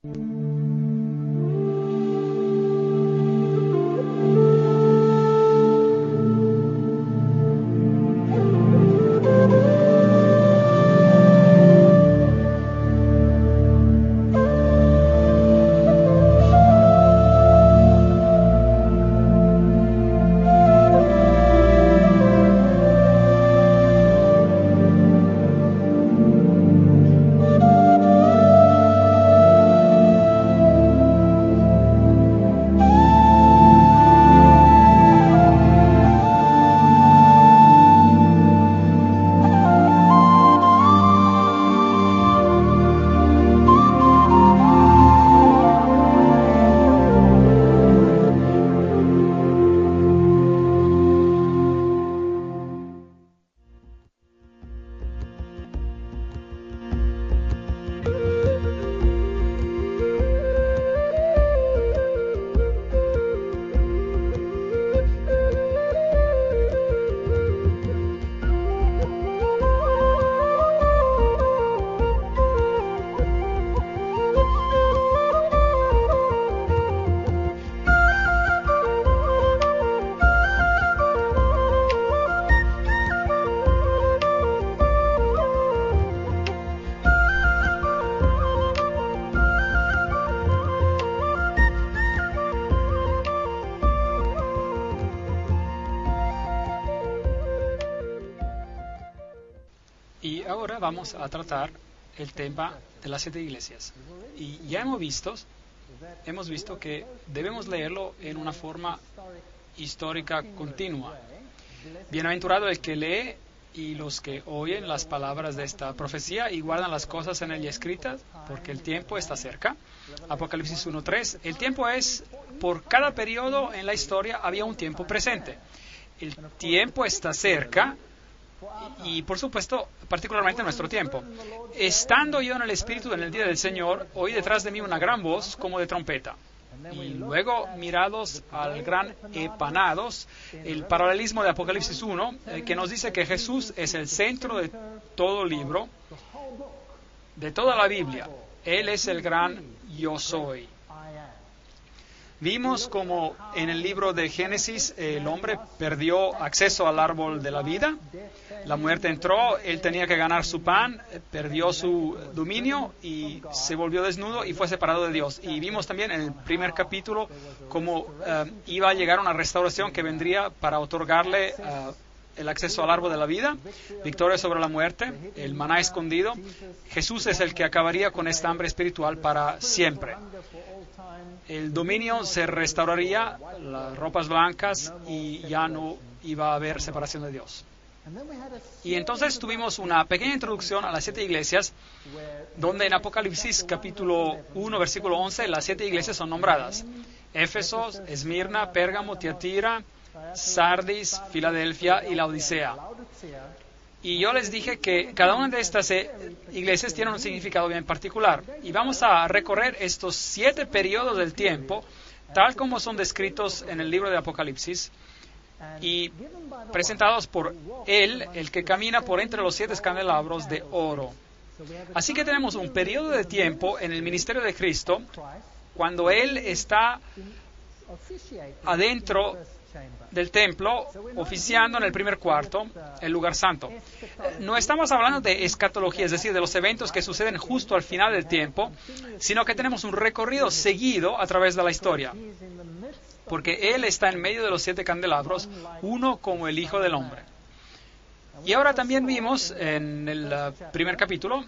Y ahora vamos a tratar el tema de las 7 iglesias. Y ya hemos visto que debemos leerlo en una forma histórica continua. Bienaventurado el que lee y los que oyen las palabras de esta profecía y guardan las cosas en ella escritas, porque el tiempo está cerca. Apocalipsis 1:3. El tiempo es, por cada periodo en la historia había un tiempo presente. El tiempo está cerca. Y por supuesto, particularmente en nuestro tiempo. Estando yo en el Espíritu en el día del Señor, oí detrás de mí una gran voz como de trompeta. Y luego, mirados al gran Epanados, el paralelismo de Apocalipsis 1, que nos dice que Jesús es el centro de todo libro, de toda la Biblia. Él es el gran yo soy. Vimos como en el libro de Génesis el hombre perdió acceso al árbol de la vida, la muerte entró, él tenía que ganar su pan, perdió su dominio y se volvió desnudo y fue separado de Dios. Y vimos también en el primer capítulo cómo iba a llegar una restauración que vendría para otorgarle el acceso al árbol de la vida, victoria sobre la muerte, el maná escondido. Jesús es el que acabaría con esta hambre espiritual para siempre. El dominio se restauraría, las ropas blancas, y ya no iba a haber separación de Dios. Y entonces tuvimos una pequeña introducción a las 7 iglesias, donde en Apocalipsis capítulo 1, versículo 11, las 7 iglesias son nombradas: Éfeso, Esmirna, Pérgamo, Tiatira, Sardis, Filadelfia y Laodicea. Y yo les dije que cada una de estas iglesias tiene un significado bien particular. Y vamos a recorrer estos 7 periodos del tiempo, tal como son descritos en el libro de Apocalipsis, y presentados por Él, el que camina por entre los 7 candelabros de oro. Así que tenemos un periodo de tiempo en el ministerio de Cristo, cuando Él está adentro del templo, oficiando en el primer cuarto, el lugar santo. No estamos hablando de escatología, es decir, de los eventos que suceden justo al final del tiempo, sino que tenemos un recorrido seguido a través de la historia, porque Él está en medio de los 7 candelabros, uno como el Hijo del Hombre. Y ahora también vimos en el primer capítulo,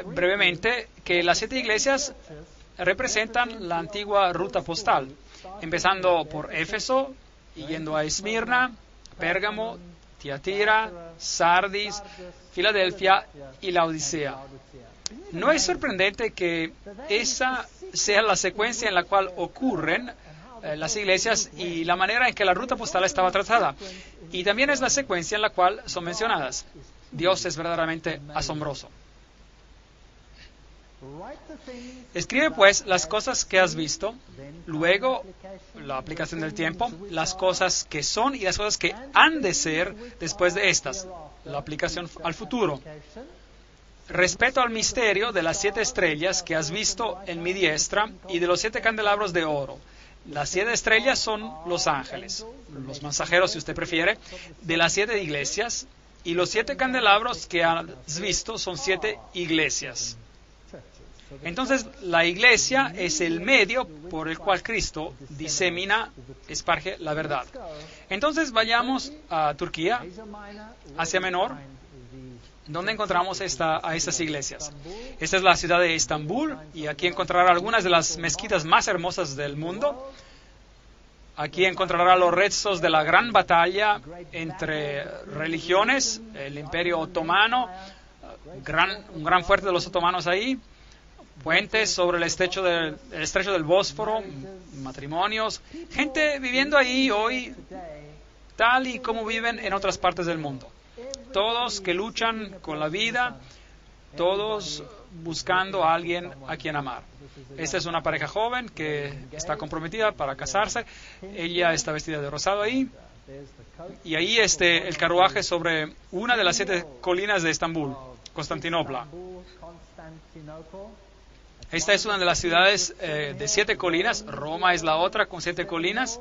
brevemente, que las 7 iglesias representan la antigua ruta postal, empezando por Éfeso, y yendo a Esmirna, Pérgamo, Tiatira, Sardis, Filadelfia y Laodicea. No es sorprendente que esa sea la secuencia en la cual ocurren las iglesias y la manera en que la ruta postal estaba trazada. Y también es la secuencia en la cual son mencionadas. Dios es verdaderamente asombroso. Escribe pues las cosas que has visto, luego la aplicación del tiempo, las cosas que son y las cosas que han de ser después de estas, la aplicación al futuro. respecto al misterio de las 7 estrellas que has visto en mi diestra y de los 7 candelabros de oro. Las 7 estrellas son los ángeles, los mensajeros, si usted prefiere, de las 7 iglesias, y los 7 candelabros que has visto son 7 iglesias. Entonces, la iglesia es el medio por el cual Cristo disemina, esparge la verdad. Entonces, vayamos a Turquía, Asia Menor, donde encontramos a estas iglesias. Esta es la ciudad de Estambul, y aquí encontrará algunas de las mezquitas más hermosas del mundo. Aquí encontrará los restos de la gran batalla entre religiones, el Imperio Otomano, un gran fuerte de los otomanos ahí, puentes sobre el estrecho del Bósforo, matrimonios, gente viviendo ahí hoy tal y como viven en otras partes del mundo. Todos que luchan con la vida, todos buscando a alguien a quien amar. Esta es una pareja joven que está comprometida para casarse. Ella está vestida de rosado ahí. Y ahí el carruaje sobre una de las 7 colinas de Estambul, Constantinopla. Esta es una de las ciudades de 7 colinas. Roma es la otra con 7 colinas.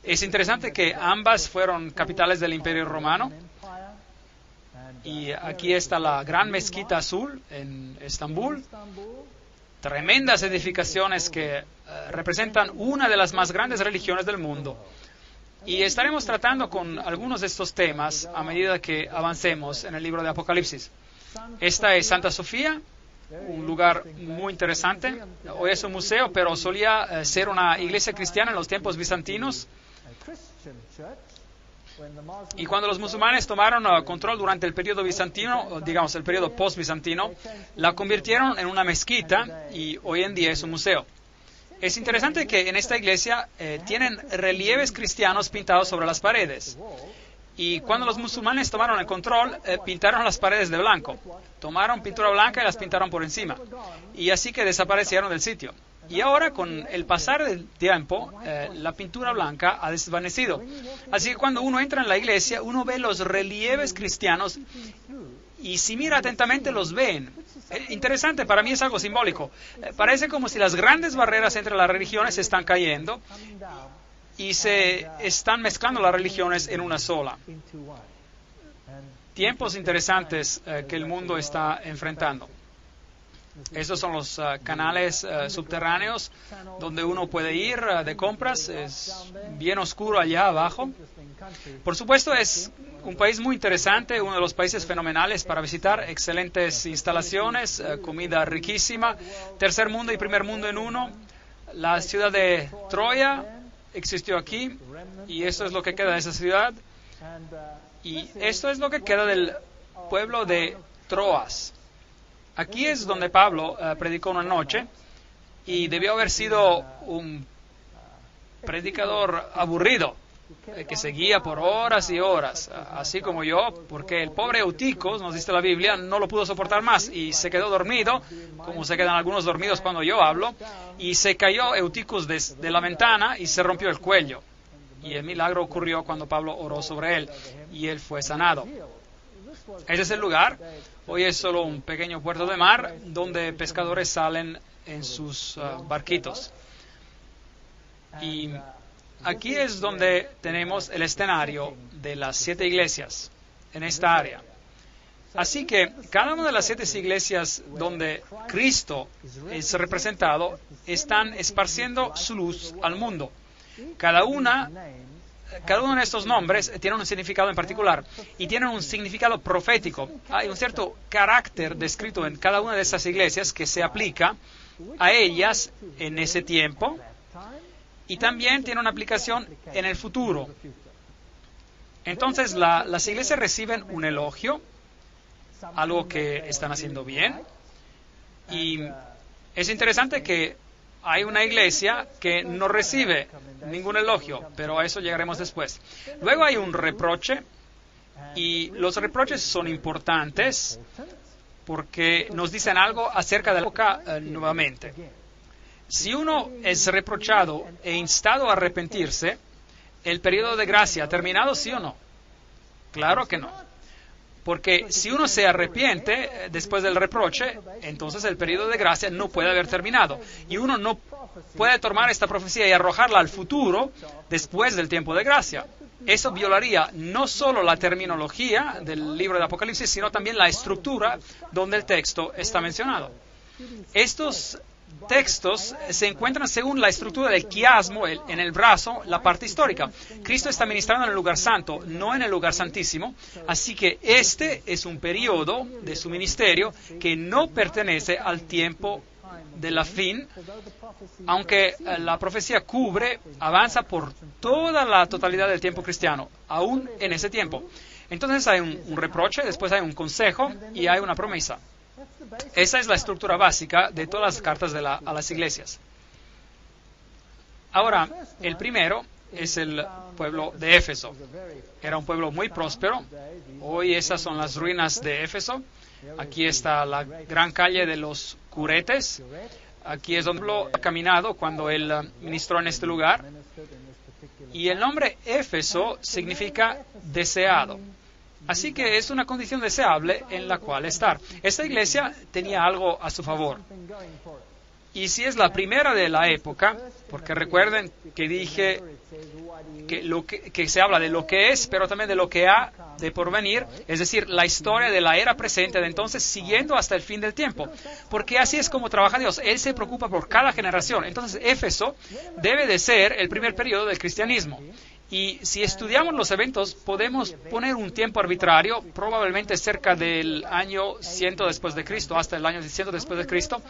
Es interesante que ambas fueron capitales del Imperio Romano. Y aquí está la gran mezquita azul en Estambul. Tremendas edificaciones que representan una de las más grandes religiones del mundo. Y estaremos tratando con algunos de estos temas a medida que avancemos en el libro de Apocalipsis. Esta es Santa Sofía, un lugar muy interesante. Hoy es un museo, pero solía ser una iglesia cristiana en los tiempos bizantinos. Y cuando los musulmanes tomaron control durante el periodo bizantino, digamos el periodo post-bizantino, la convirtieron en una mezquita y hoy en día es un museo. Es interesante que en esta iglesia tienen relieves cristianos pintados sobre las paredes. Y cuando los musulmanes tomaron el control, pintaron las paredes de blanco. Tomaron pintura blanca y las pintaron por encima. Y así que desaparecieron del sitio. Y ahora, con el pasar del tiempo, la pintura blanca ha desvanecido. Así que cuando uno entra en la iglesia, uno ve los relieves cristianos y si mira atentamente los ven. Interesante, para mí es algo simbólico. Parece como si las grandes barreras entre las religiones están cayendo y se están mezclando las religiones en una sola. Tiempos interesantes que el mundo está enfrentando. Estos son los canales subterráneos donde uno puede ir de compras. Es bien oscuro allá abajo. Por supuesto, es un país muy interesante, uno de los países fenomenales para visitar. Excelentes instalaciones, comida riquísima, tercer mundo y primer mundo en uno. La ciudad de Troya existió aquí y esto es lo que queda de esa ciudad. Y esto es lo que queda del pueblo de Troas. Aquí es donde Pablo predicó una noche y debió haber sido un predicador aburrido, que seguía por horas y horas, así como yo, porque el pobre Euticos, nos dice la Biblia, no lo pudo soportar más y se quedó dormido, como se quedan algunos dormidos cuando yo hablo, y se cayó Euticos de la ventana y se rompió el cuello. Y el milagro ocurrió cuando Pablo oró sobre él y él fue sanado. Ese es el lugar. Hoy es solo un pequeño puerto de mar donde pescadores salen en sus barquitos. Y aquí es donde tenemos el escenario de las 7 iglesias en esta área. Así que cada una de las 7 iglesias donde Cristo es representado están esparciendo su luz al mundo. Cada uno de estos nombres tiene un significado en particular y tienen un significado profético. Hay un cierto carácter descrito en cada una de esas iglesias que se aplica a ellas en ese tiempo y también tiene una aplicación en el futuro. Entonces las iglesias reciben un elogio, algo que están haciendo bien, y es interesante que hay una iglesia que no recibe ningún elogio, pero a eso llegaremos después. Luego hay un reproche, y los reproches son importantes porque nos dicen algo acerca de la época nuevamente. Si uno es reprochado e instado a arrepentirse, ¿el periodo de gracia ha terminado, sí o no? Claro que no. Porque si uno se arrepiente después del reproche, entonces el periodo de gracia no puede haber terminado. Y uno no puede tomar esta profecía y arrojarla al futuro después del tiempo de gracia. Eso violaría no solo la terminología del libro de Apocalipsis, sino también la estructura donde el texto está mencionado. Estos textos se encuentran según la estructura del quiasmo, en el brazo, la parte histórica. Cristo está ministrando en el lugar santo, no en el lugar santísimo, así que este es un periodo de su ministerio que no pertenece al tiempo de la fin, aunque la profecía avanza por toda la totalidad del tiempo cristiano, aún en ese tiempo. Entonces hay un reproche, después hay un consejo y hay una promesa. Esa es la estructura básica de todas las cartas a las iglesias. Ahora, el primero es el pueblo de Éfeso. Era un pueblo muy próspero. Hoy esas son las ruinas de Éfeso. Aquí está la gran calle de los Curetes. Aquí es donde Pablo ha caminado cuando él ministró en este lugar. Y el nombre Éfeso significa deseado. Así que es una condición deseable en la cual estar. Esta iglesia tenía algo a su favor. Y si es la primera de la época, porque recuerden que dije que se habla de lo que es, pero también de lo que ha de porvenir, es decir, la historia de la era presente de entonces siguiendo hasta el fin del tiempo. Porque así es como trabaja Dios. Él se preocupa por cada generación. Entonces, Éfeso debe de ser el primer periodo del cristianismo. Y si estudiamos los eventos, podemos poner un tiempo arbitrario, probablemente cerca del año 100 después de Cristo, hasta el año 100 después de Cristo,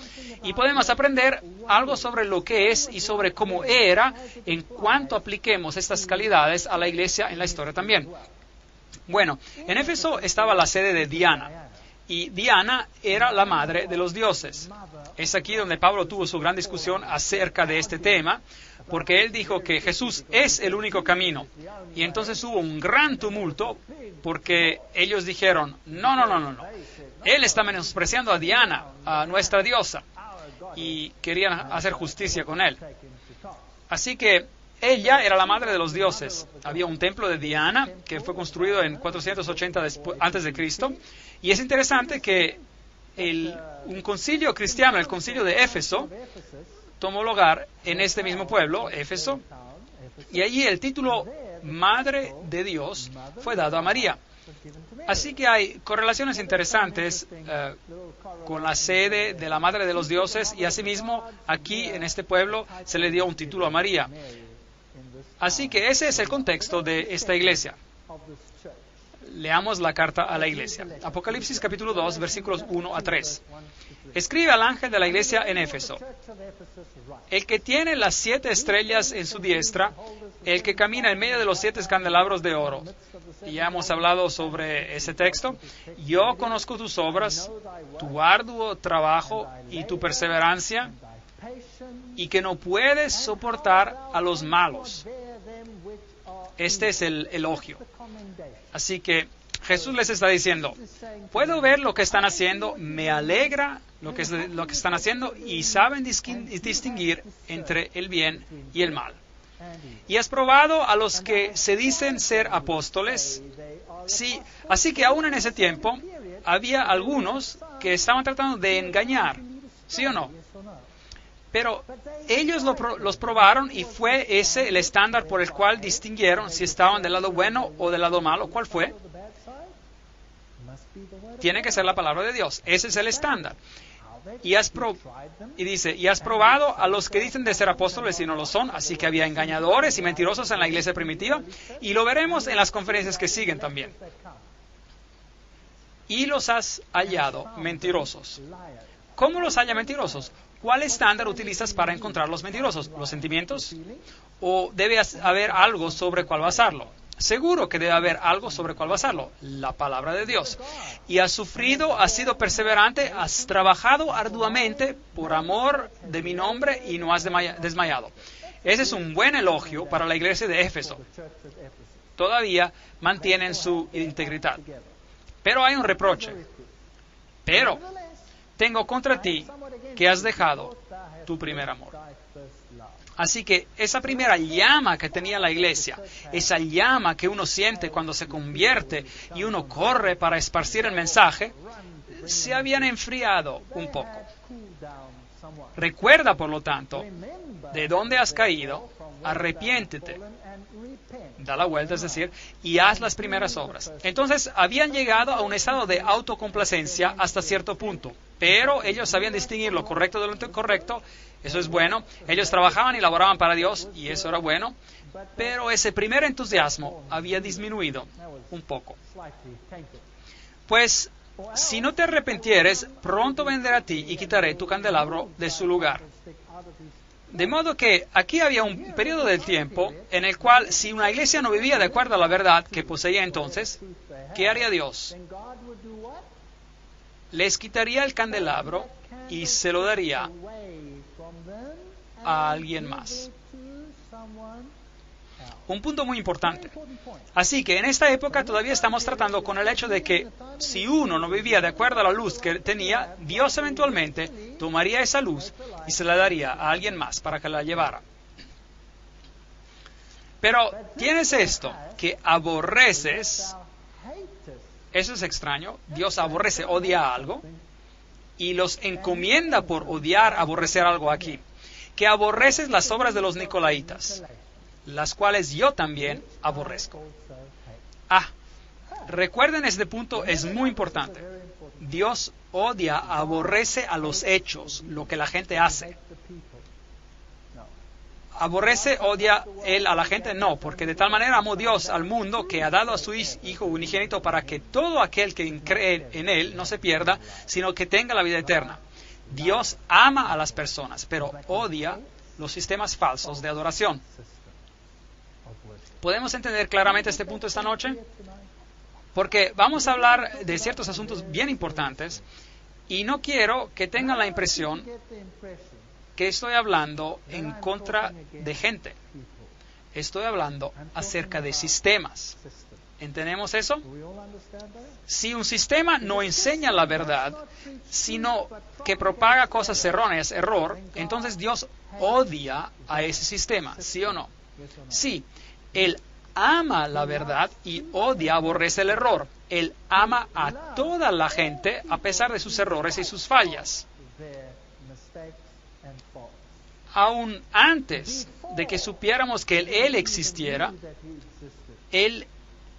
y podemos aprender algo sobre lo que es y sobre cómo era en cuanto apliquemos estas calidades a la iglesia en la historia también. Bueno, en Éfeso estaba la sede de Diana, y Diana era la madre de los dioses. Es aquí donde Pablo tuvo su gran discusión acerca de este tema, porque él dijo que Jesús es el único camino. Y entonces hubo un gran tumulto porque ellos dijeron, no. Él está menospreciando a Diana, a nuestra diosa, y querían hacer justicia con él. Así que ella era la madre de los dioses. Había un templo de Diana que fue construido en 480 antes de Cristo. Y es interesante que un concilio cristiano, el concilio de Éfeso, tomó lugar en este mismo pueblo, Éfeso, y allí el título Madre de Dios fue dado a María. Así que hay correlaciones interesantes con la sede de la Madre de los Dioses, y asimismo aquí en este pueblo se le dio un título a María. Así que ese es el contexto de esta iglesia. Leamos la carta a la iglesia. Apocalipsis capítulo 2, versículos 1 a 3. Escribe al ángel de la iglesia en Éfeso: el que tiene las 7 estrellas en su diestra, el que camina en medio de los 7 candelabros de oro. Y ya hemos hablado sobre ese texto. Yo conozco tus obras, tu arduo trabajo y tu perseverancia, y que no puedes soportar a los malos. Este es el elogio. Así que Jesús les está diciendo, puedo ver lo que están haciendo, me alegra lo que están haciendo, y saben distinguir entre el bien y el mal. Y has probado a los que se dicen ser apóstoles. Sí, así que aún en ese tiempo había algunos que estaban tratando de engañar, ¿sí o no? Pero ellos los probaron, y fue ese el estándar por el cual distinguieron si estaban del lado bueno o del lado malo. ¿Cuál fue? Tiene que ser la palabra de Dios. Ese es el estándar. Y dice, y has probado a los que dicen de ser apóstoles y no lo son. Así que había engañadores y mentirosos en la iglesia primitiva, y lo veremos en las conferencias que siguen también. Y los has hallado mentirosos. ¿Cómo los halla mentirosos? ¿Cuál estándar utilizas para encontrar los mentirosos? ¿Los sentimientos? ¿O debe haber algo sobre cuál basarlo? Seguro que debe haber algo sobre cuál basarlo. La palabra de Dios. Y has sufrido, has sido perseverante, has trabajado arduamente por amor de mi nombre y no has desmayado. Ese es un buen elogio para la iglesia de Éfeso. Todavía mantienen su integridad. Pero hay un reproche. Pero tengo contra ti que has dejado tu primer amor. Así que esa primera llama que tenía la iglesia, esa llama que uno siente cuando se convierte y uno corre para esparcir el mensaje, se habían enfriado un poco. Recuerda, por lo tanto, de dónde has caído, arrepiéntete, da la vuelta, es decir, y haz las primeras obras. Entonces, habían llegado a un estado de autocomplacencia hasta cierto punto, pero ellos sabían distinguir lo correcto de lo incorrecto. Eso es bueno. Ellos trabajaban y laboraban para Dios, y eso era bueno, pero ese primer entusiasmo había disminuido un poco. Pues, si no te arrepentieres, pronto vendré a ti y quitaré tu candelabro de su lugar. De modo que aquí había un periodo del tiempo en el cual, si una iglesia no vivía de acuerdo a la verdad que poseía entonces, ¿qué haría Dios? Les quitaría el candelabro y se lo daría a alguien más. Un punto muy importante. Así que en esta época todavía estamos tratando con el hecho de que si uno no vivía de acuerdo a la luz que tenía, Dios eventualmente tomaría esa luz y se la daría a alguien más para que la llevara. Pero tienes esto, que aborreces. Eso es extraño. Dios aborrece, odia algo y los encomienda por odiar, aborrecer algo aquí. Que aborreces las obras de los nicolaitas, las cuales yo también aborrezco. Recuerden, este punto es muy importante. Dios odia, aborrece a los hechos, lo que la gente hace. ¿Aborrece, odia él a la gente? No, porque de tal manera amó Dios al mundo que ha dado a su Hijo unigénito para que todo aquel que cree en él no se pierda, sino que tenga la vida eterna. Dios ama a las personas, pero odia los sistemas falsos de adoración. ¿Podemos entender claramente este punto esta noche? Porque vamos a hablar de ciertos asuntos bien importantes y no quiero que tengan la impresión que estoy hablando en contra de gente. Estoy hablando acerca de sistemas. ¿Entendemos eso? Si un sistema no enseña la verdad, sino que propaga cosas erróneas, error, entonces Dios odia a ese sistema, ¿sí o no? Sí, Él ama la verdad y odia, aborrece el error. Él ama a toda la gente a pesar de sus errores y sus fallas. Aún antes de que supiéramos que Él existiera, Él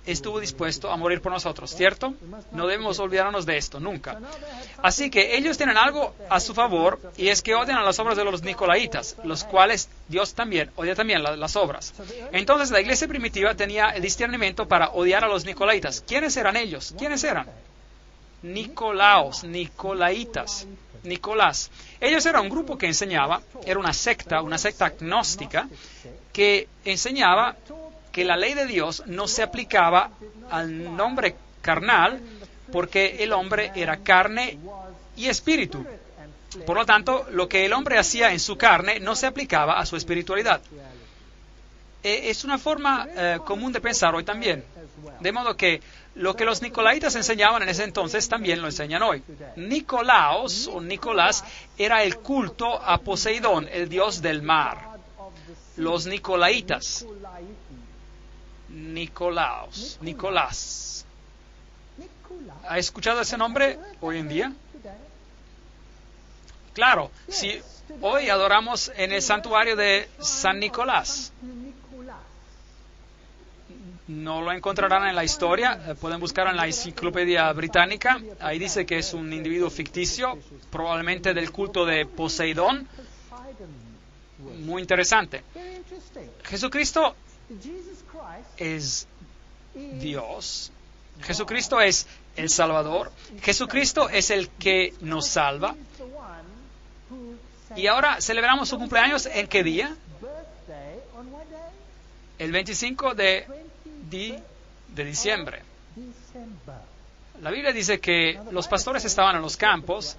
estuvo dispuesto a morir por nosotros, ¿cierto? No debemos olvidarnos de esto, nunca. Así que ellos tienen algo a su favor, y es que odian a las obras de los nicolaitas, los cuales Dios también odia también las obras. Entonces la iglesia primitiva tenía el discernimiento para odiar a los nicolaitas. ¿Quiénes eran ellos? ¿Quiénes eran? Nicolaos, nicolaitas, Nicolás. Ellos eran un grupo que enseñaba, era una secta agnóstica, que enseñaba que la ley de Dios no se aplicaba al hombre carnal, porque el hombre era carne y espíritu. Por lo tanto, lo que el hombre hacía en su carne no se aplicaba a su espiritualidad. Es una forma común de pensar hoy también. De modo que lo que los nicolaitas enseñaban en ese entonces también lo enseñan hoy. Nicolaos o Nicolás era el culto a Poseidón, el dios del mar. Los nicolaitas. Nicolás. ¿Ha escuchado ese nombre hoy en día? Claro, si hoy adoramos en el santuario de San Nicolás. No lo encontrarán en la historia, pueden buscar en la enciclopedia británica. Ahí dice que es un individuo ficticio, probablemente del culto de Poseidón. Muy interesante. Jesucristo es Dios. Jesucristo es el Salvador. Jesucristo es el que nos salva. Y ahora celebramos su cumpleaños, ¿en qué día? El 25 de diciembre. La Biblia dice que los pastores estaban en los campos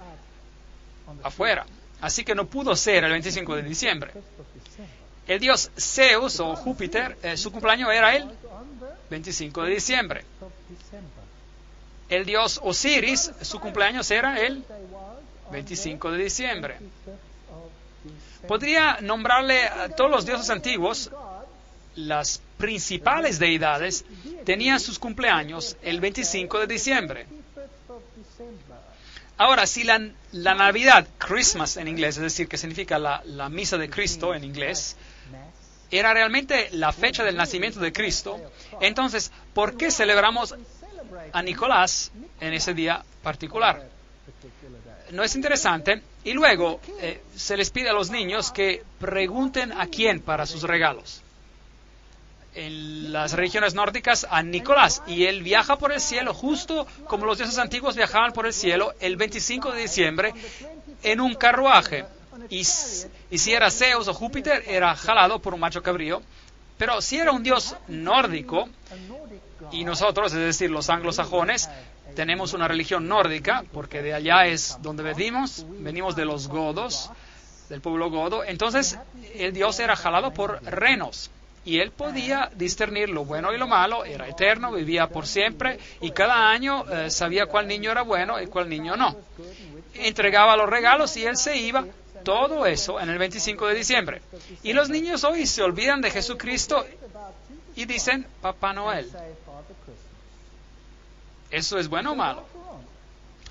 afuera, así que no pudo ser el 25 de diciembre. El dios Zeus o Júpiter, su cumpleaños era el 25 de diciembre. El dios Osiris, su cumpleaños era el 25 de diciembre. Podría nombrarle a todos los dioses antiguos. Las principales deidades tenían sus cumpleaños el 25 de diciembre. Ahora, si la Navidad, Christmas en inglés, es decir, que significa la misa de Cristo en inglés, era realmente la fecha del nacimiento de Cristo, entonces, ¿por qué celebramos a Nicolás en ese día particular? ¿No es interesante? Y luego se les pide a los niños que pregunten a quién para sus regalos. En las religiones nórdicas, a Nicolás, y él viaja por el cielo justo como los dioses antiguos viajaban por el cielo el 25 de diciembre en un carruaje. Y si era Zeus o Júpiter, era jalado por un macho cabrío. Pero si era un dios nórdico, y nosotros, es decir, los anglosajones, tenemos una religión nórdica, porque de allá es donde venimos de los godos, del pueblo godo, entonces el dios era jalado por renos. Y él podía discernir lo bueno y lo malo, era eterno, vivía por siempre, y cada año sabía cuál niño era bueno y cuál niño no. Entregaba los regalos y él se iba, todo eso en el 25 de diciembre. Y los niños hoy se olvidan de Jesucristo y dicen, Papá Noel. ¿Eso es bueno o malo?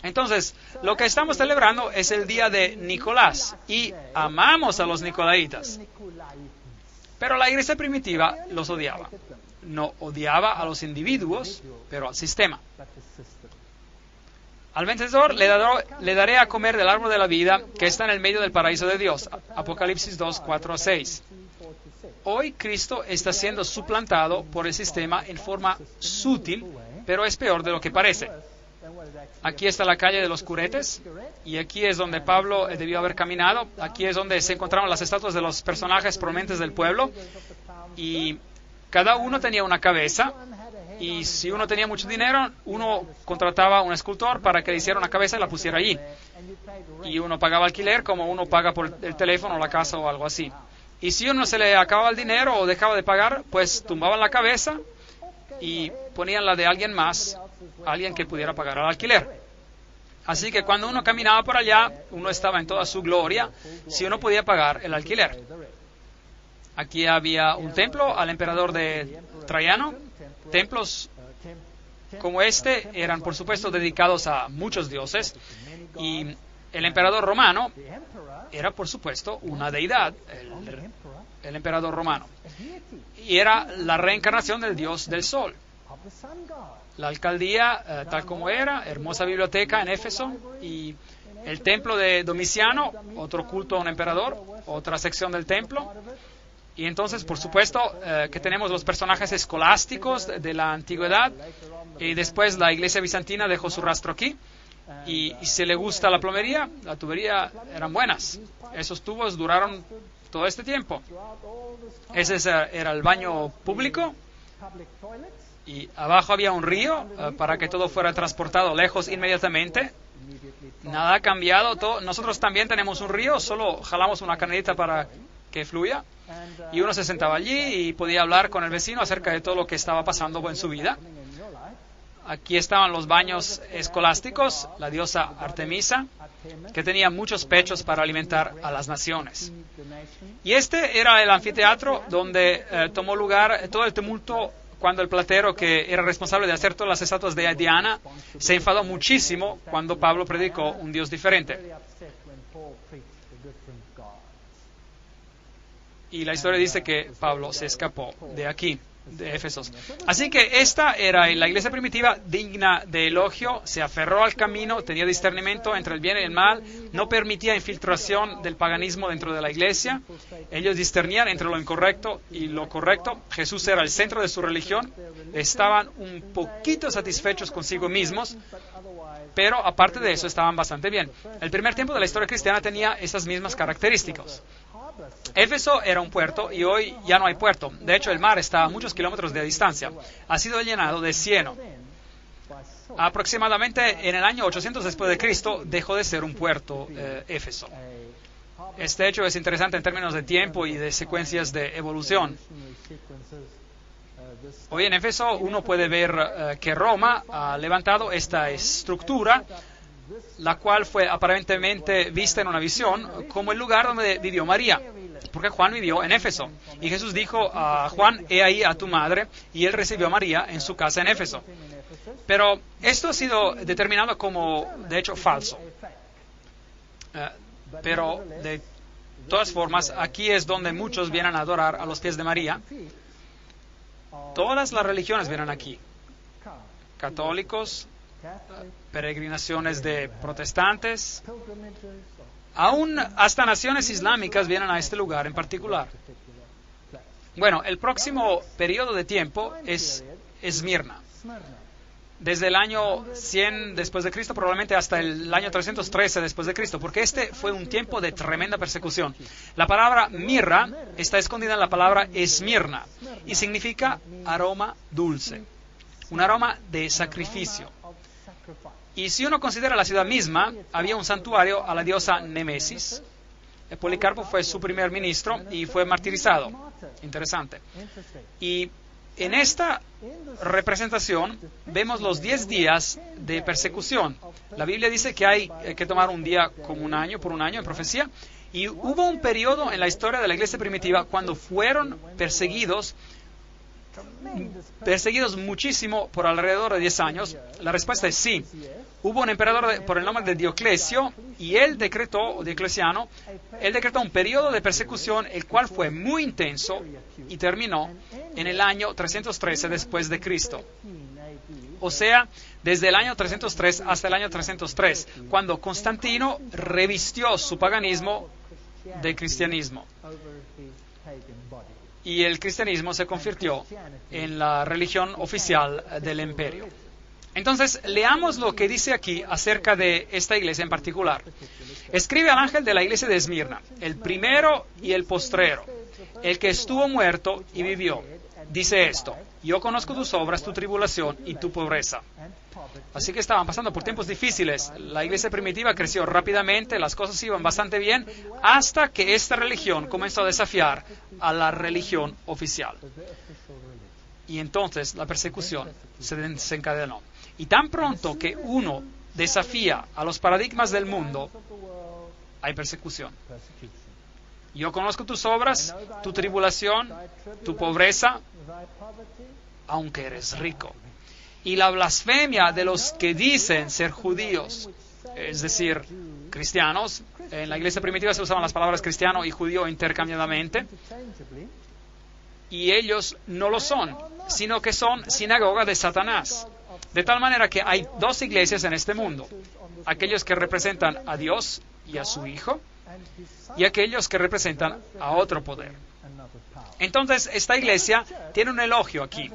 Entonces, lo que estamos celebrando es el día de Nicolás, y amamos a los nicolaitas. Pero la iglesia primitiva los odiaba. No odiaba a los individuos, pero al sistema. Al vencedor le daré a comer del árbol de la vida que está en el medio del paraíso de Dios. Apocalipsis 2, 4 a 6. Hoy Cristo está siendo suplantado por el sistema en forma sutil, pero es peor de lo que parece. Aquí está la calle de los curetes, y aquí es donde Pablo debió haber caminado. Aquí es donde se encontraron las estatuas de los personajes prominentes del pueblo, y cada uno tenía una cabeza, y si uno tenía mucho dinero, uno contrataba a un escultor para que le hiciera una cabeza y la pusiera allí. Y uno pagaba alquiler como uno paga por el teléfono o la casa o algo así. Y si uno se le acababa el dinero o dejaba de pagar, pues tumbaban la cabeza y ponían la de alguien más, alguien que pudiera pagar el alquiler. Así que cuando uno caminaba por allá, uno estaba en toda su gloria si uno podía pagar el alquiler. Aquí había un templo al emperador de Traiano. Templos como este eran, por supuesto, dedicados a muchos dioses, y el emperador romano era, por supuesto, una deidad, el emperador romano, y era la reencarnación del dios del sol. La alcaldía, tal como era, hermosa biblioteca en Éfeso, y el templo de Domiciano, otro culto a un emperador, otra sección del templo. Y entonces, por supuesto, que tenemos los personajes escolásticos de la antigüedad, y después la iglesia bizantina dejó su rastro aquí. Y si le gusta la plomería, la tubería eran buenas. Esos tubos duraron todo este tiempo. Ese era el baño público, y abajo había un río para que todo fuera transportado lejos inmediatamente. Nada ha cambiado. Nosotros también tenemos un río, solo jalamos una canalita para que fluya, y uno se sentaba allí y podía hablar con el vecino acerca de todo lo que estaba pasando en su vida. Aquí estaban los baños escolásticos, la diosa Artemisa, que tenía muchos pechos para alimentar a las naciones. Y este era el anfiteatro donde tomó lugar todo el tumulto cuando el platero, que era responsable de hacer todas las estatuas de Diana, se enfadó muchísimo cuando Pablo predicó un Dios diferente. Y la historia dice que Pablo se escapó de aquí, de Éfesos. Así que esta era la iglesia primitiva, digna de elogio. Se aferró al camino, tenía discernimiento entre el bien y el mal, no permitía infiltración del paganismo dentro de la iglesia. Ellos discernían entre lo incorrecto y lo correcto. Jesús era el centro de su religión. Estaban un poquito satisfechos consigo mismos, pero aparte de eso estaban bastante bien. El primer tiempo de la historia cristiana tenía esas mismas características. Éfeso era un puerto, y hoy ya no hay puerto. De hecho, el mar está a muchos kilómetros de distancia. Ha sido llenado de cieno. Aproximadamente en el año 800 después de Cristo dejó de ser un puerto Éfeso. Este hecho es interesante en términos de tiempo y de secuencias de evolución. Hoy en Éfeso uno puede ver que Roma ha levantado esta estructura la cual fue aparentemente vista en una visión como el lugar donde vivió María, porque Juan vivió en Éfeso. Y Jesús dijo a Juan, he ahí a tu madre, y él recibió a María en su casa en Éfeso. Pero esto ha sido determinado como, de hecho, falso. Pero de todas formas, aquí es donde muchos vienen a adorar a los pies de María. Todas las religiones vienen aquí. Católicos, peregrinaciones de protestantes, aún hasta naciones islámicas vienen a este lugar en particular. Bueno, el próximo periodo de tiempo es Esmirna. Desde el año 100 después de Cristo, probablemente hasta el año 313 después de Cristo, porque este fue un tiempo de tremenda persecución. La palabra mirra está escondida en la palabra Esmirna y significa aroma dulce, un aroma de sacrificio. Y si uno considera la ciudad misma, había un santuario a la diosa Némesis. Policarpo fue su primer ministro y fue martirizado. Interesante. Y en esta representación vemos los 10 días de persecución. La Biblia dice que hay que tomar un día como un año, por un año en profecía. Y hubo un periodo en la historia de la iglesia primitiva cuando fueron perseguidos muchísimo por alrededor de 10 años. La respuesta es sí. Hubo un emperador por el nombre de Dioclesio y él decretó un periodo de persecución el cual fue muy intenso y terminó en el año 313 después de Cristo. O sea, desde el año 303 hasta el año 303, cuando Constantino revistió su paganismo de cristianismo. Y el cristianismo se convirtió en la religión oficial del imperio. Entonces, leamos lo que dice aquí acerca de esta iglesia en particular. Escribe al ángel de la iglesia de Esmirna, el primero y el postrero, el que estuvo muerto y vivió. Dice esto: yo conozco tus obras, tu tribulación y tu pobreza. Así que estaban pasando por tiempos difíciles. La iglesia primitiva creció rápidamente, las cosas iban bastante bien, hasta que esta religión comenzó a desafiar a la religión oficial. Y entonces la persecución se desencadenó. Y tan pronto que uno desafía a los paradigmas del mundo, hay persecución. Yo conozco tus obras, tu tribulación, tu pobreza, aunque eres rico. Y la blasfemia de los que dicen ser judíos, es decir, cristianos. En la iglesia primitiva se usaban las palabras cristiano y judío intercambiadamente. Y ellos no lo son, sino que son sinagoga de Satanás. De tal manera que hay dos iglesias en este mundo. Aquellos que representan a Dios y a su Hijo, y aquellos que representan a otro poder. Entonces, esta iglesia tiene un elogio aquí,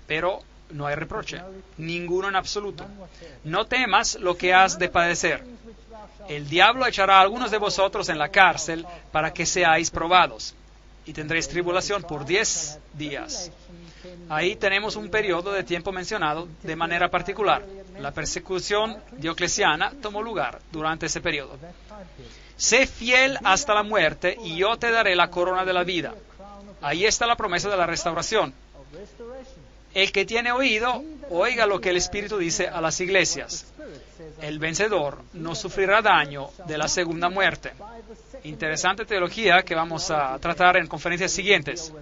pero no hay reproche, ninguno en absoluto. No temas lo que has de padecer. El diablo echará a algunos de vosotros en la cárcel para que seáis probados, y tendréis tribulación por 10 días. Ahí tenemos un periodo de tiempo mencionado de manera particular. La persecución diocleciana tomó lugar durante ese periodo. Sé fiel hasta la muerte y yo te daré la corona de la vida. Ahí está la promesa de la restauración. El que tiene oído, oiga lo que el Espíritu dice a las iglesias. El vencedor no sufrirá daño de la segunda muerte. Interesante teología que vamos a tratar en conferencias siguientes.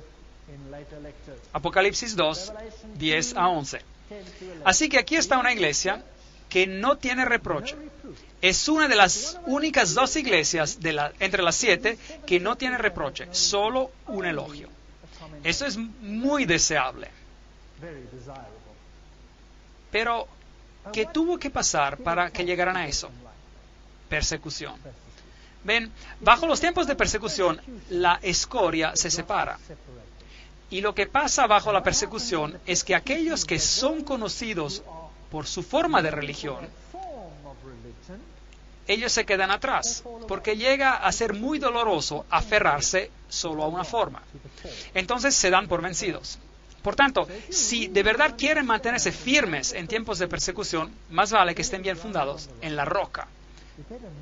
Apocalipsis 2, 10 a 11. Así que aquí está una iglesia que no tiene reproche. Es una de las únicas dos iglesias entre las 7 que no tiene reproche, solo un elogio. Eso es muy deseable. Pero, ¿qué tuvo que pasar para que llegaran a eso? Persecución. Ven, bajo los tiempos de persecución, la escoria se separa. Y lo que pasa bajo la persecución es que aquellos que son conocidos por su forma de religión, ellos se quedan atrás, porque llega a ser muy doloroso aferrarse solo a una forma. Entonces se dan por vencidos. Por tanto, si de verdad quieren mantenerse firmes en tiempos de persecución, más vale que estén bien fundados en la roca.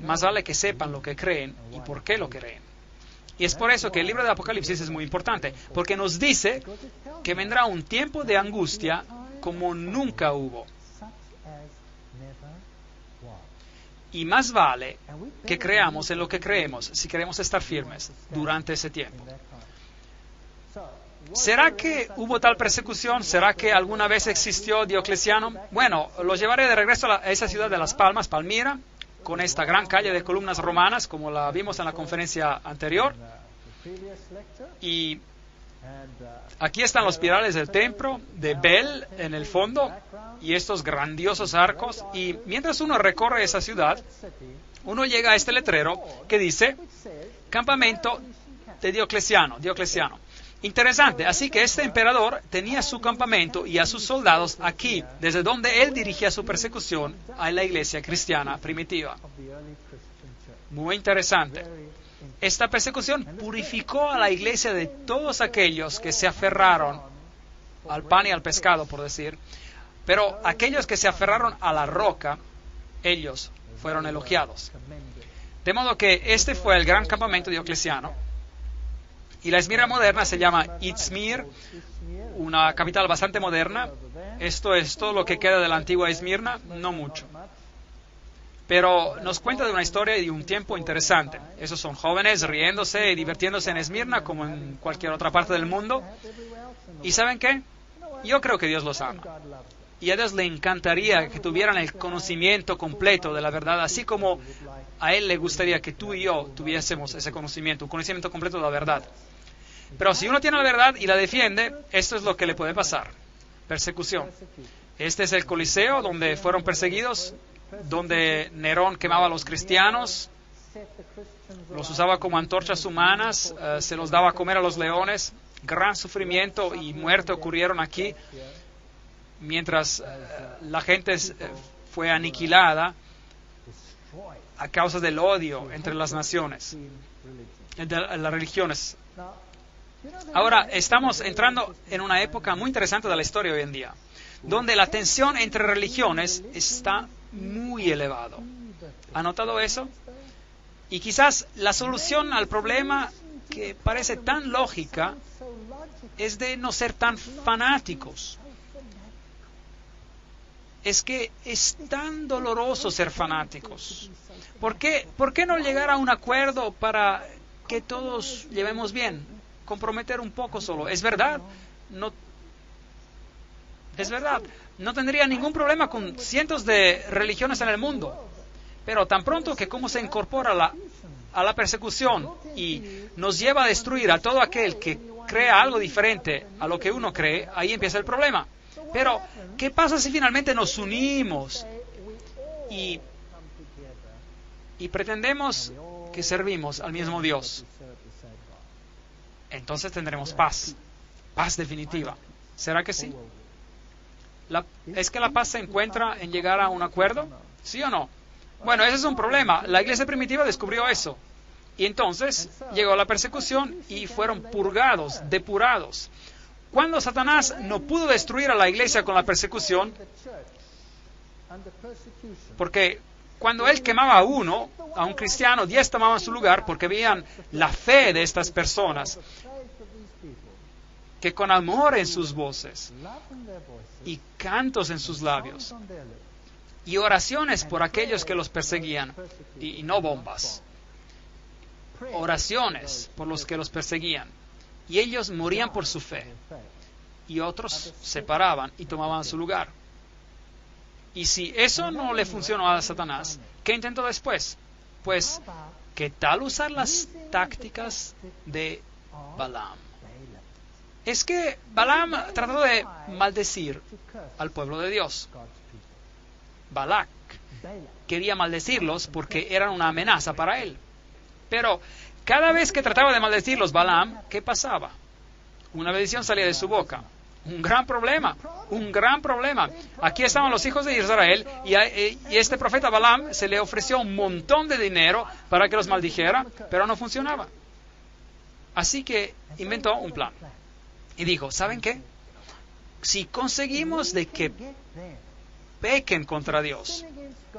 Más vale que sepan lo que creen y por qué lo creen. Y es por eso que el libro de Apocalipsis es muy importante, porque nos dice que vendrá un tiempo de angustia como nunca hubo. Y más vale que creamos en lo que creemos si queremos estar firmes durante ese tiempo. ¿Será que hubo tal persecución? ¿Será que alguna vez existió Diocleciano? Bueno, los llevaré de regreso a esa ciudad de Las Palmas, Palmira, con esta gran calle de columnas romanas, como la vimos en la conferencia anterior. Y aquí están los pilares del templo de Bel en el fondo y estos grandiosos arcos. Y mientras uno recorre esa ciudad, uno llega a este letrero que dice campamento de Diocleciano. Interesante, así que este emperador tenía su campamento y a sus soldados aquí, desde donde él dirigía su persecución a la iglesia cristiana primitiva. Muy interesante. Esta persecución purificó a la iglesia de todos aquellos que se aferraron al pan y al pescado, por decir, pero aquellos que se aferraron a la roca, ellos fueron elogiados. De modo que este fue el gran campamento diocleciano. Y la Esmirna moderna se llama Izmir, una capital bastante moderna. Esto es todo lo que queda de la antigua Esmirna, no mucho. Pero nos cuenta de una historia y de un tiempo interesante. Esos son jóvenes riéndose y divirtiéndose en Esmirna como en cualquier otra parte del mundo. ¿Y saben qué? Yo creo que Dios los ama. Y a Dios le encantaría que tuvieran el conocimiento completo de la verdad, así como a Él le gustaría que tú y yo tuviésemos ese conocimiento, un conocimiento completo de la verdad. Pero si uno tiene la verdad y la defiende, esto es lo que le puede pasar: persecución. Este es el Coliseo donde fueron perseguidos, donde Nerón quemaba a los cristianos, los usaba como antorchas humanas, se los daba a comer a los leones. Gran sufrimiento y muerte ocurrieron aquí, mientras la gente fue aniquilada a causa del odio entre las naciones, entre las religiones. Ahora estamos entrando en una época muy interesante de la historia hoy en día, donde la tensión entre religiones está muy elevado. ¿Ha notado eso? Y quizás la solución al problema, que parece tan lógica, es de no ser tan fanáticos. Es que es tan doloroso ser fanáticos. ¿Por qué no llegar a un acuerdo para que todos llevemos bien? Comprometer un poco solo. Es verdad, no tendría ningún problema con cientos de religiones en el mundo. Pero tan pronto que como se incorpora a la persecución y nos lleva a destruir a todo aquel que crea algo diferente a lo que uno cree, ahí empieza el problema. Pero, ¿qué pasa si finalmente nos unimos y pretendemos que servimos al mismo Dios? Entonces tendremos paz definitiva. ¿Será que sí? ¿Es que la paz se encuentra en llegar a un acuerdo? ¿Sí o no? Bueno, ese es un problema. La iglesia primitiva descubrió eso. Y entonces llegó la persecución y fueron purgados, depurados. Cuando Satanás no pudo destruir a la iglesia con la persecución, porque cuando él quemaba a un cristiano, 10 tomaban su lugar porque veían la fe de estas personas, que con amor en sus voces y cantos en sus labios y oraciones por aquellos que los perseguían, y no bombas, oraciones por los que los perseguían, y ellos morían por su fe, y otros se paraban y tomaban su lugar. Y si eso no le funcionó a Satanás, ¿qué intentó después? Pues, ¿qué tal usar las tácticas de Balaam? Es que Balaam trató de maldecir al pueblo de Dios. Balac quería maldecirlos porque eran una amenaza para él. Pero cada vez que trataba de maldecirlos Balaam, ¿qué pasaba? Una bendición salía de su boca. Un gran problema. Aquí estaban los hijos de Israel y este profeta Balaam se le ofreció un montón de dinero para que los maldijera, pero no funcionaba. Así que inventó un plan. Y dijo, ¿saben qué? Si conseguimos de que pequen contra Dios,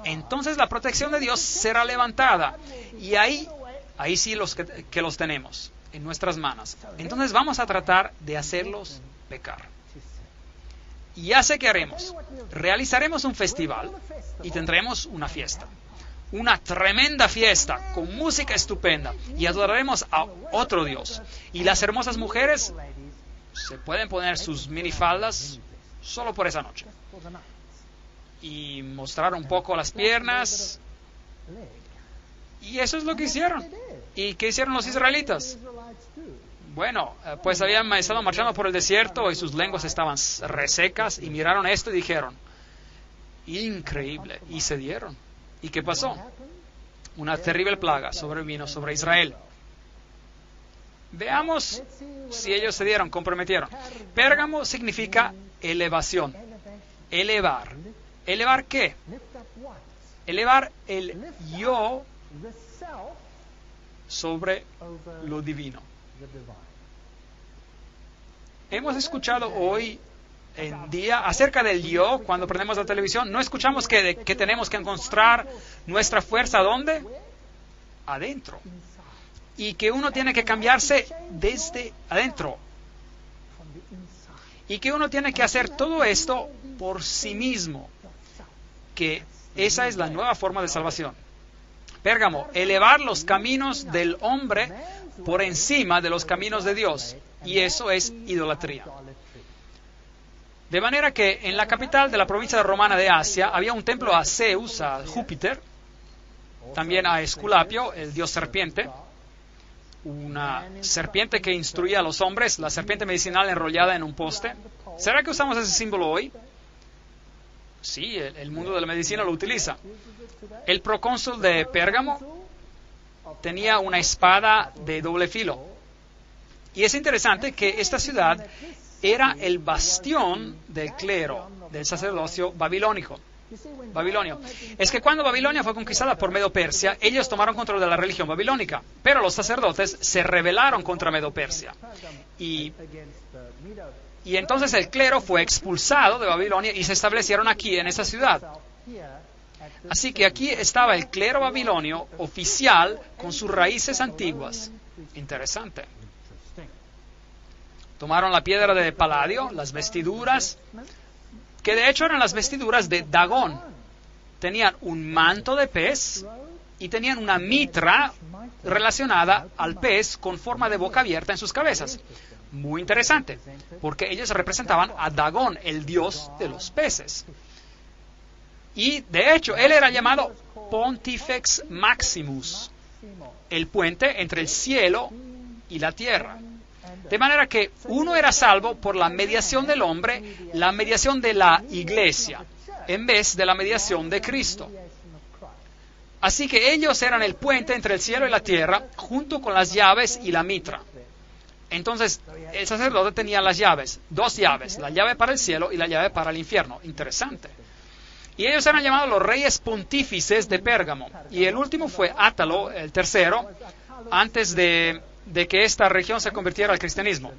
entonces la protección de Dios será levantada. Y ahí sí que los tenemos en nuestras manos. Entonces vamos a tratar de hacerlos pecar. ya sé qué haremos. Realizaremos un festival y tendremos una fiesta. Una tremenda fiesta con música estupenda y adoraremos a otro Dios. Y las hermosas mujeres se pueden poner sus minifaldas solo por esa noche. Y mostrar un poco las piernas. Y eso es lo que hicieron. ¿Y qué hicieron los israelitas? Bueno, pues habían estado marchando por el desierto y sus lenguas estaban resecas y miraron esto y dijeron, increíble, y se dieron. ¿Y qué pasó? Una terrible plaga sobrevino sobre Israel. Veamos si ellos se dieron, comprometieron. Pérgamo significa elevación, elevar. ¿Elevar qué? Elevar el yo sobre lo divino. Hemos escuchado hoy en día acerca del yo cuando prendemos la televisión. No escuchamos que tenemos que encontrar nuestra fuerza ¿dónde? Adentro. Y que uno tiene que cambiarse desde adentro. Y que uno tiene que hacer todo esto por sí mismo. Que esa es la nueva forma de salvación. Pérgamo, elevar los caminos del hombre por encima de los caminos de Dios. Y eso es idolatría. De manera que en la capital de la provincia romana de Asia había un templo a Zeus, a Júpiter, también a Esculapio, el dios serpiente, una serpiente que instruía a los hombres, la serpiente medicinal enrollada en un poste. ¿Será que usamos ese símbolo hoy? Sí, el mundo de la medicina lo utiliza. El procónsul de Pérgamo tenía una espada de doble filo. Y es interesante que esta ciudad era el bastión del clero, del sacerdocio babilonio. Es que cuando Babilonia fue conquistada por Medo-Persia, ellos tomaron control de la religión babilónica, pero los sacerdotes se rebelaron contra Medo-Persia. Y entonces el clero fue expulsado de Babilonia y se establecieron aquí, en esa ciudad. Así que aquí estaba el clero babilonio oficial con sus raíces antiguas. Interesante. Tomaron la piedra de paladio, las vestiduras, que de hecho eran las vestiduras de Dagón. Tenían un manto de pez y tenían una mitra relacionada al pez con forma de boca abierta en sus cabezas. Muy interesante, porque ellos representaban a Dagón, el dios de los peces. Y de hecho, él era llamado Pontifex Maximus, el puente entre el cielo y la tierra. De manera que uno era salvo por la mediación del hombre, la mediación de la iglesia, en vez de la mediación de Cristo. Así que ellos eran el puente entre el cielo y la tierra, junto con las llaves y la mitra. Entonces, el sacerdote tenía las llaves, dos llaves, la llave para el cielo y la llave para el infierno. Interesante. Y ellos eran llamados los reyes pontífices de Pérgamo. Y el último fue Átalo, el tercero, antes de que esta región se convirtiera al cristianismo.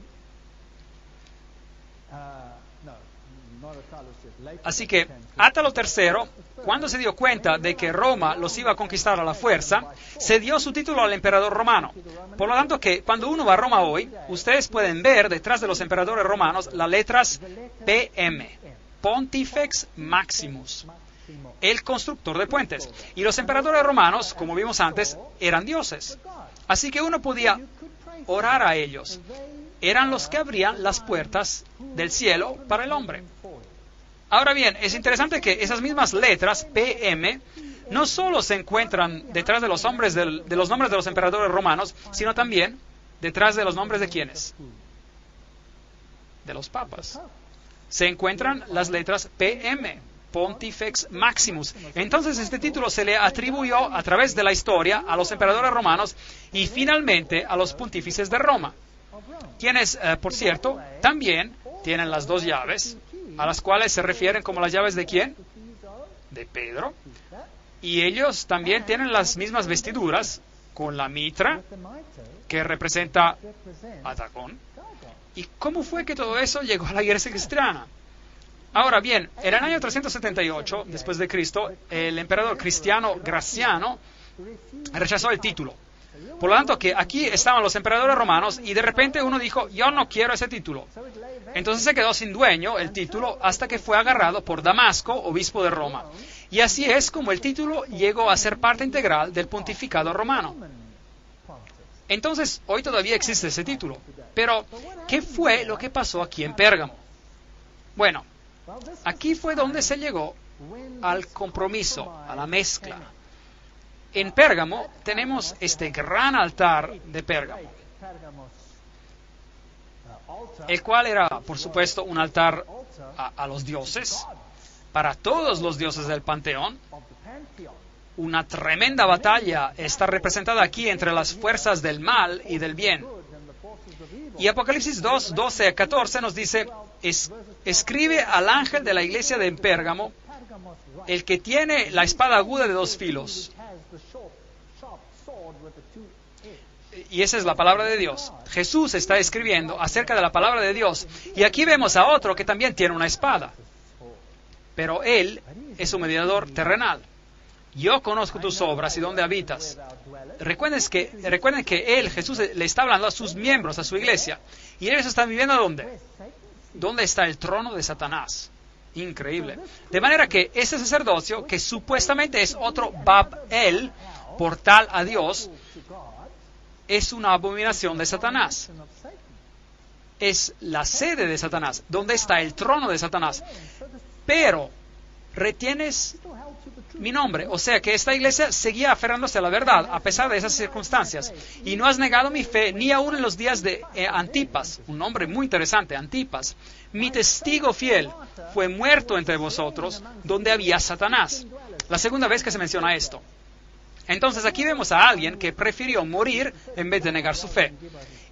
Así que Átalo III, cuando se dio cuenta de que Roma los iba a conquistar a la fuerza, se dio su título al emperador romano. Por lo tanto, que cuando uno va a Roma hoy, ustedes pueden ver detrás de los emperadores romanos las letras PM, Pontifex Maximus, el constructor de puentes. Y los emperadores romanos, como vimos antes, eran dioses. Así que uno podía orar a ellos. Eran los que abrían las puertas del cielo para el hombre. Ahora bien, es interesante que esas mismas letras, PM, no solo se encuentran detrás de los nombres de los emperadores romanos, sino también detrás de los nombres de ¿quiénes? De los papas. Se encuentran las letras PM, Pontifex Maximus. Entonces este título se le atribuyó a través de la historia a los emperadores romanos y finalmente a los pontífices de Roma, quienes, por cierto, también tienen las dos llaves, a las cuales se refieren como las llaves de ¿quién? De Pedro. Y ellos también tienen las mismas vestiduras, con la mitra, que representa a Dagón. ¿Y cómo fue que todo eso llegó a la iglesia cristiana? Ahora bien, en el año 378, después de Cristo, el emperador Cristiano Graciano rechazó el título, Por lo tanto, que aquí estaban los emperadores romanos y de repente uno dijo, yo no quiero ese título. Entonces se quedó sin dueño el título hasta que fue agarrado por Damasco, obispo de Roma. Y así es como el título llegó a ser parte integral del pontificado romano. Entonces, hoy todavía existe ese título. Pero, ¿qué fue lo que pasó aquí en Pérgamo? Bueno, aquí fue donde se llegó al compromiso, a la mezcla. En Pérgamo tenemos este gran altar de Pérgamo, el cual era, por supuesto, un altar a los dioses, para todos los dioses del panteón. Una tremenda batalla está representada aquí entre las fuerzas del mal y del bien. Y Apocalipsis 2, 12 a 14 nos dice, escribe al ángel de la iglesia de Pérgamo, el que tiene la espada aguda de 2 filos. Y esa es la palabra de Dios. Jesús está escribiendo acerca de la palabra de Dios. Y aquí vemos a otro que también tiene una espada. Pero él es un mediador terrenal. Yo conozco tus obras y dónde habitas. Recuerden que él, Jesús, le está hablando a sus miembros, a su iglesia. Y ellos están viviendo ¿dónde? ¿Dónde está el trono de Satanás? Increíble. De manera que ese sacerdocio, que supuestamente es otro Bab-el, portal a Dios, es una abominación de Satanás. Es la sede de Satanás, donde está el trono de Satanás. Pero retienes mi nombre. O sea que esta iglesia seguía aferrándose a la verdad a pesar de esas circunstancias. Y no has negado mi fe ni aún en los días de Antipas, un nombre muy interesante, Antipas. Mi testigo fiel fue muerto entre vosotros donde había Satanás. La segunda vez que se menciona esto. Entonces aquí vemos a alguien que prefirió morir en vez de negar su fe.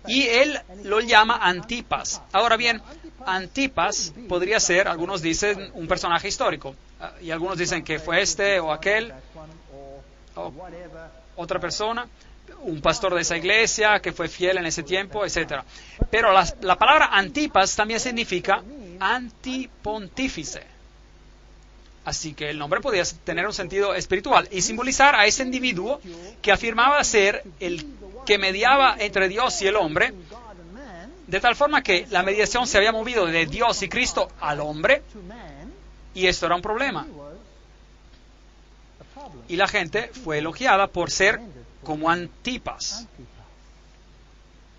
Y él lo llama Antipas. Ahora bien, Antipas podría ser, algunos dicen, un personaje histórico. Y algunos dicen que fue este o aquel, o otra persona, un pastor de esa iglesia que fue fiel en ese tiempo, etc. Pero la palabra Antipas también significa antipontífice. Así que el nombre podía tener un sentido espiritual y simbolizar a ese individuo que afirmaba ser el que mediaba entre Dios y el hombre, de tal forma que la mediación se había movido de Dios y Cristo al hombre, y esto era un problema. Y la gente fue elogiada por ser como Antipas.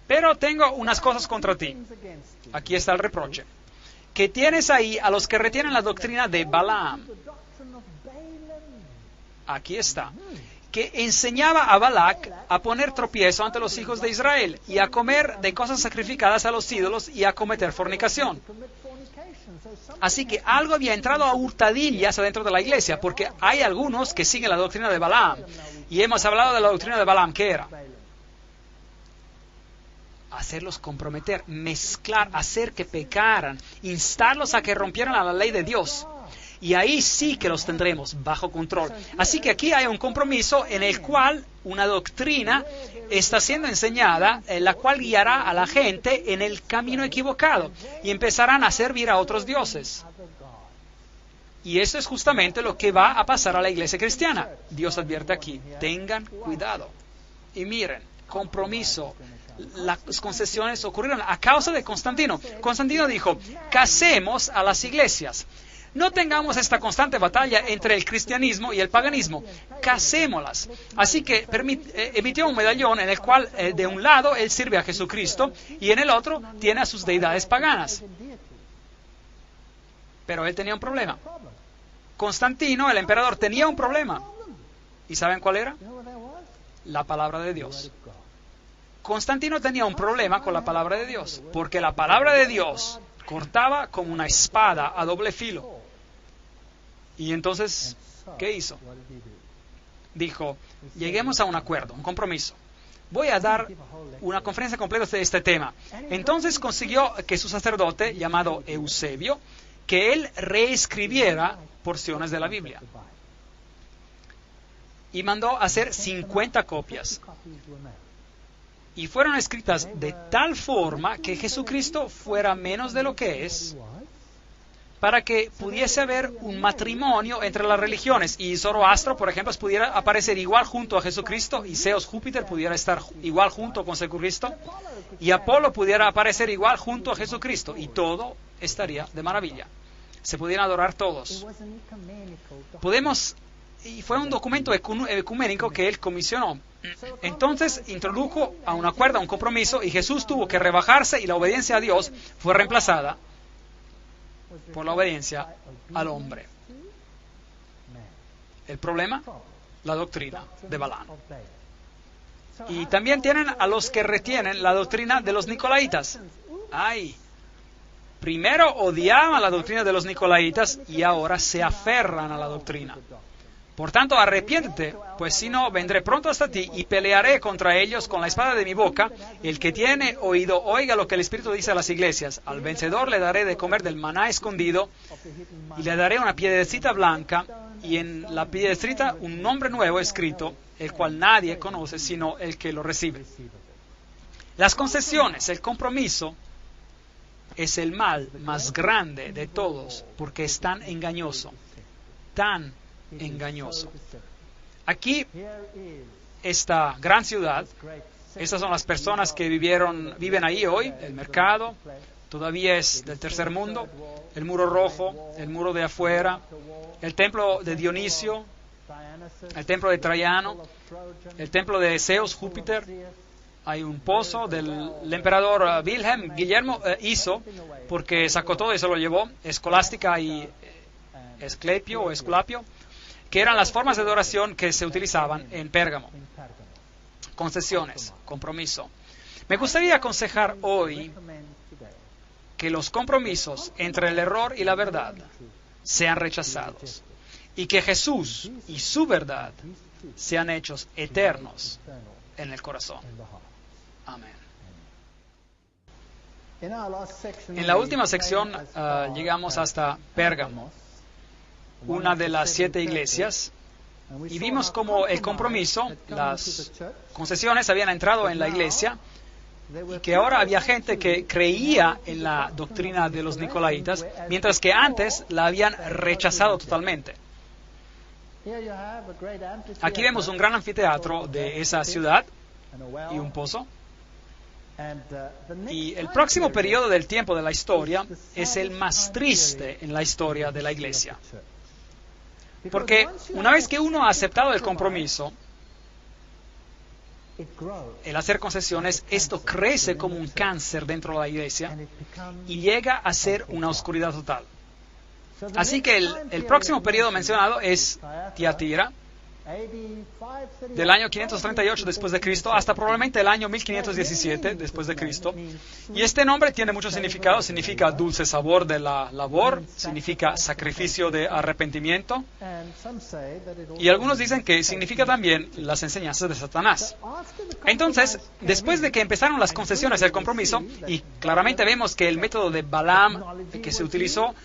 Pero tengo unas cosas contra ti. Aquí está el reproche. Que tienes ahí a los que retienen la doctrina de Balaam. Aquí está. Que enseñaba a Balac a poner tropiezo ante los hijos de Israel y a comer de cosas sacrificadas a los ídolos y a cometer fornicación. Así que algo había entrado a hurtadillas adentro de la iglesia, porque hay algunos que siguen la doctrina de Balaam. Y hemos hablado de la doctrina de Balaam, ¿qué era? Hacerlos comprometer, mezclar, hacer que pecaran, instarlos a que rompieran a la ley de Dios. Y ahí sí que los tendremos bajo control. Así que aquí hay un compromiso en el cual una doctrina está siendo enseñada, la cual guiará a la gente en el camino equivocado y empezarán a servir a otros dioses. Y eso es justamente lo que va a pasar a la iglesia cristiana. Dios advierte aquí, tengan cuidado. Y miren, compromiso. Las concesiones ocurrieron a causa de Constantino. Constantino dijo, casemos a las iglesias. No tengamos esta constante batalla entre el cristianismo y el paganismo. Casémoslas. Así que emitió un medallón en el cual de un lado él sirve a Jesucristo y en el otro tiene a sus deidades paganas. Pero él tenía un problema. Constantino, el emperador, tenía un problema. ¿Y saben cuál era? La palabra de Dios. Constantino tenía un problema con la palabra de Dios, porque la palabra de Dios cortaba como una espada a doble filo. Y entonces, ¿qué hizo? Dijo, lleguemos a un acuerdo, un compromiso. Voy a dar una conferencia completa de este tema. Entonces consiguió que su sacerdote, llamado Eusebio, que él reescribiera porciones de la Biblia. Y mandó hacer 50 copias. Y fueron escritas de tal forma que Jesucristo fuera menos de lo que es, para que pudiese haber un matrimonio entre las religiones y Zoroastro, por ejemplo, pudiera aparecer igual junto a Jesucristo y Zeus Júpiter pudiera estar igual junto con Jesucristo y Apolo pudiera aparecer igual junto a Jesucristo y todo estaría de maravilla. Se pudieran adorar todos. Y fue un documento ecuménico que él comisionó. Entonces introdujo a un acuerdo, a un compromiso, y Jesús tuvo que rebajarse y la obediencia a Dios fue reemplazada por la obediencia al hombre. El problema, la doctrina de Balaam. Y también tienen a los que retienen la doctrina de los nicolaitas. Primero odiaban la doctrina de los nicolaitas y ahora se aferran a la doctrina. Por tanto, arrepiéntete, pues si no, vendré pronto hasta ti y pelearé contra ellos con la espada de mi boca. El que tiene oído, oiga lo que el Espíritu dice a las iglesias. Al vencedor le daré de comer del maná escondido y le daré una piedrecita blanca y en la piedrecita un nombre nuevo escrito, el cual nadie conoce sino el que lo recibe. Las concesiones, el compromiso, es el mal más grande de todos porque es tan engañoso, tan engañoso. Aquí, esta gran ciudad, estas son las personas que viven ahí hoy, el mercado, todavía es del tercer mundo, el muro rojo, el muro de afuera, el templo de Dionisio, el templo de Traiano, el templo de Zeus, Júpiter, hay un pozo del emperador Guillermo hizo, porque sacó todo y se lo llevó, Escolástica y Esculapio, que eran las formas de adoración que se utilizaban en Pérgamo. Concesiones, compromiso. Me gustaría aconsejar hoy que los compromisos entre el error y la verdad sean rechazados y que Jesús y su verdad sean hechos eternos en el corazón. Amén. En la última sección llegamos hasta Pérgamo, una de las 7 iglesias, y vimos cómo el compromiso, las concesiones habían entrado en la iglesia y que ahora había gente que creía en la doctrina de los nicolaitas, mientras que antes la habían rechazado totalmente. Aquí vemos un gran anfiteatro de esa ciudad y un pozo. Y el próximo periodo del tiempo de la historia es el más triste en la historia de la iglesia. Porque una vez que uno ha aceptado el compromiso, el hacer concesiones, esto crece como un cáncer dentro de la iglesia y llega a ser una oscuridad total. Así que el próximo periodo mencionado es Tiatira, del año 538 después de Cristo hasta probablemente el año 1517 después de Cristo. Y este nombre tiene mucho significado. Significa dulce sabor de la labor, significa sacrificio de arrepentimiento. Y algunos dicen que significa también las enseñanzas de Satanás. Entonces, después de que empezaron las concesiones del compromiso, y claramente vemos que el método de Balaam que se utilizó,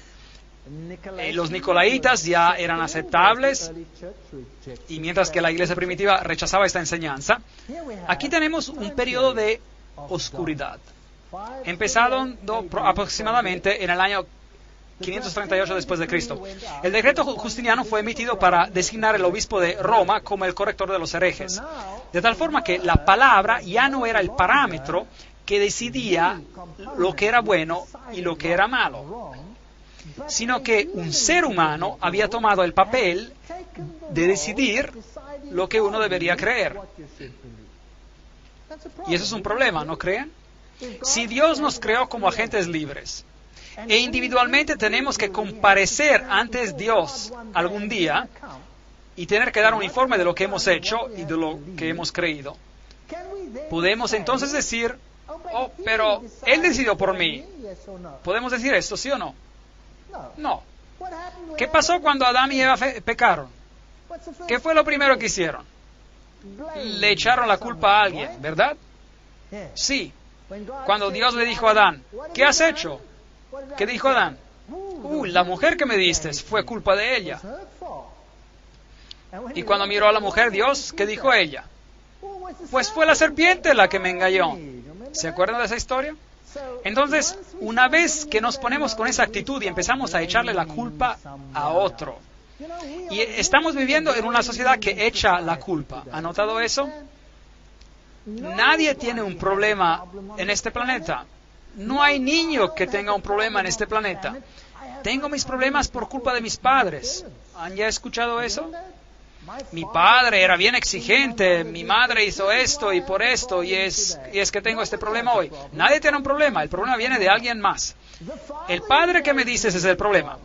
los nicolaitas ya eran aceptables, y mientras que la iglesia primitiva rechazaba esta enseñanza, aquí tenemos un periodo de oscuridad, empezando aproximadamente en el año 538 después de Cristo. El decreto Justiniano fue emitido para designar el obispo de Roma como el corrector de los herejes, de tal forma que la palabra ya no era el parámetro que decidía lo que era bueno y lo que era malo, sino que un ser humano había tomado el papel de decidir lo que uno debería creer. Y eso es un problema, ¿no creen? Si Dios nos creó como agentes libres e individualmente tenemos que comparecer ante Dios algún día y tener que dar un informe de lo que hemos hecho y de lo que hemos creído, podemos entonces decir, oh, pero Él decidió por mí. ¿Podemos decir esto, sí o no? No. ¿Qué pasó cuando Adán y Eva pecaron? ¿Qué fue lo primero que hicieron? Le echaron la culpa a alguien, ¿verdad? Sí. Cuando Dios le dijo a Adán, ¿qué has hecho? ¿Qué dijo Adán? La mujer que me diste, fue culpa de ella. Y cuando miró a la mujer, Dios, ¿qué dijo ella? Pues fue la serpiente la que me engañó. ¿Se acuerdan de esa historia? Entonces, una vez que nos ponemos con esa actitud y empezamos a echarle la culpa a otro, y estamos viviendo en una sociedad que echa la culpa. ¿Ha notado eso? Nadie tiene un problema en este planeta. No hay niño que tenga un problema en este planeta. Tengo mis problemas por culpa de mis padres. ¿Han ya escuchado eso? Mi padre era bien exigente, mi madre hizo esto y por esto, y es que tengo este problema hoy. Nadie tiene un problema, el problema viene de alguien más. El padre que me dices es el problema.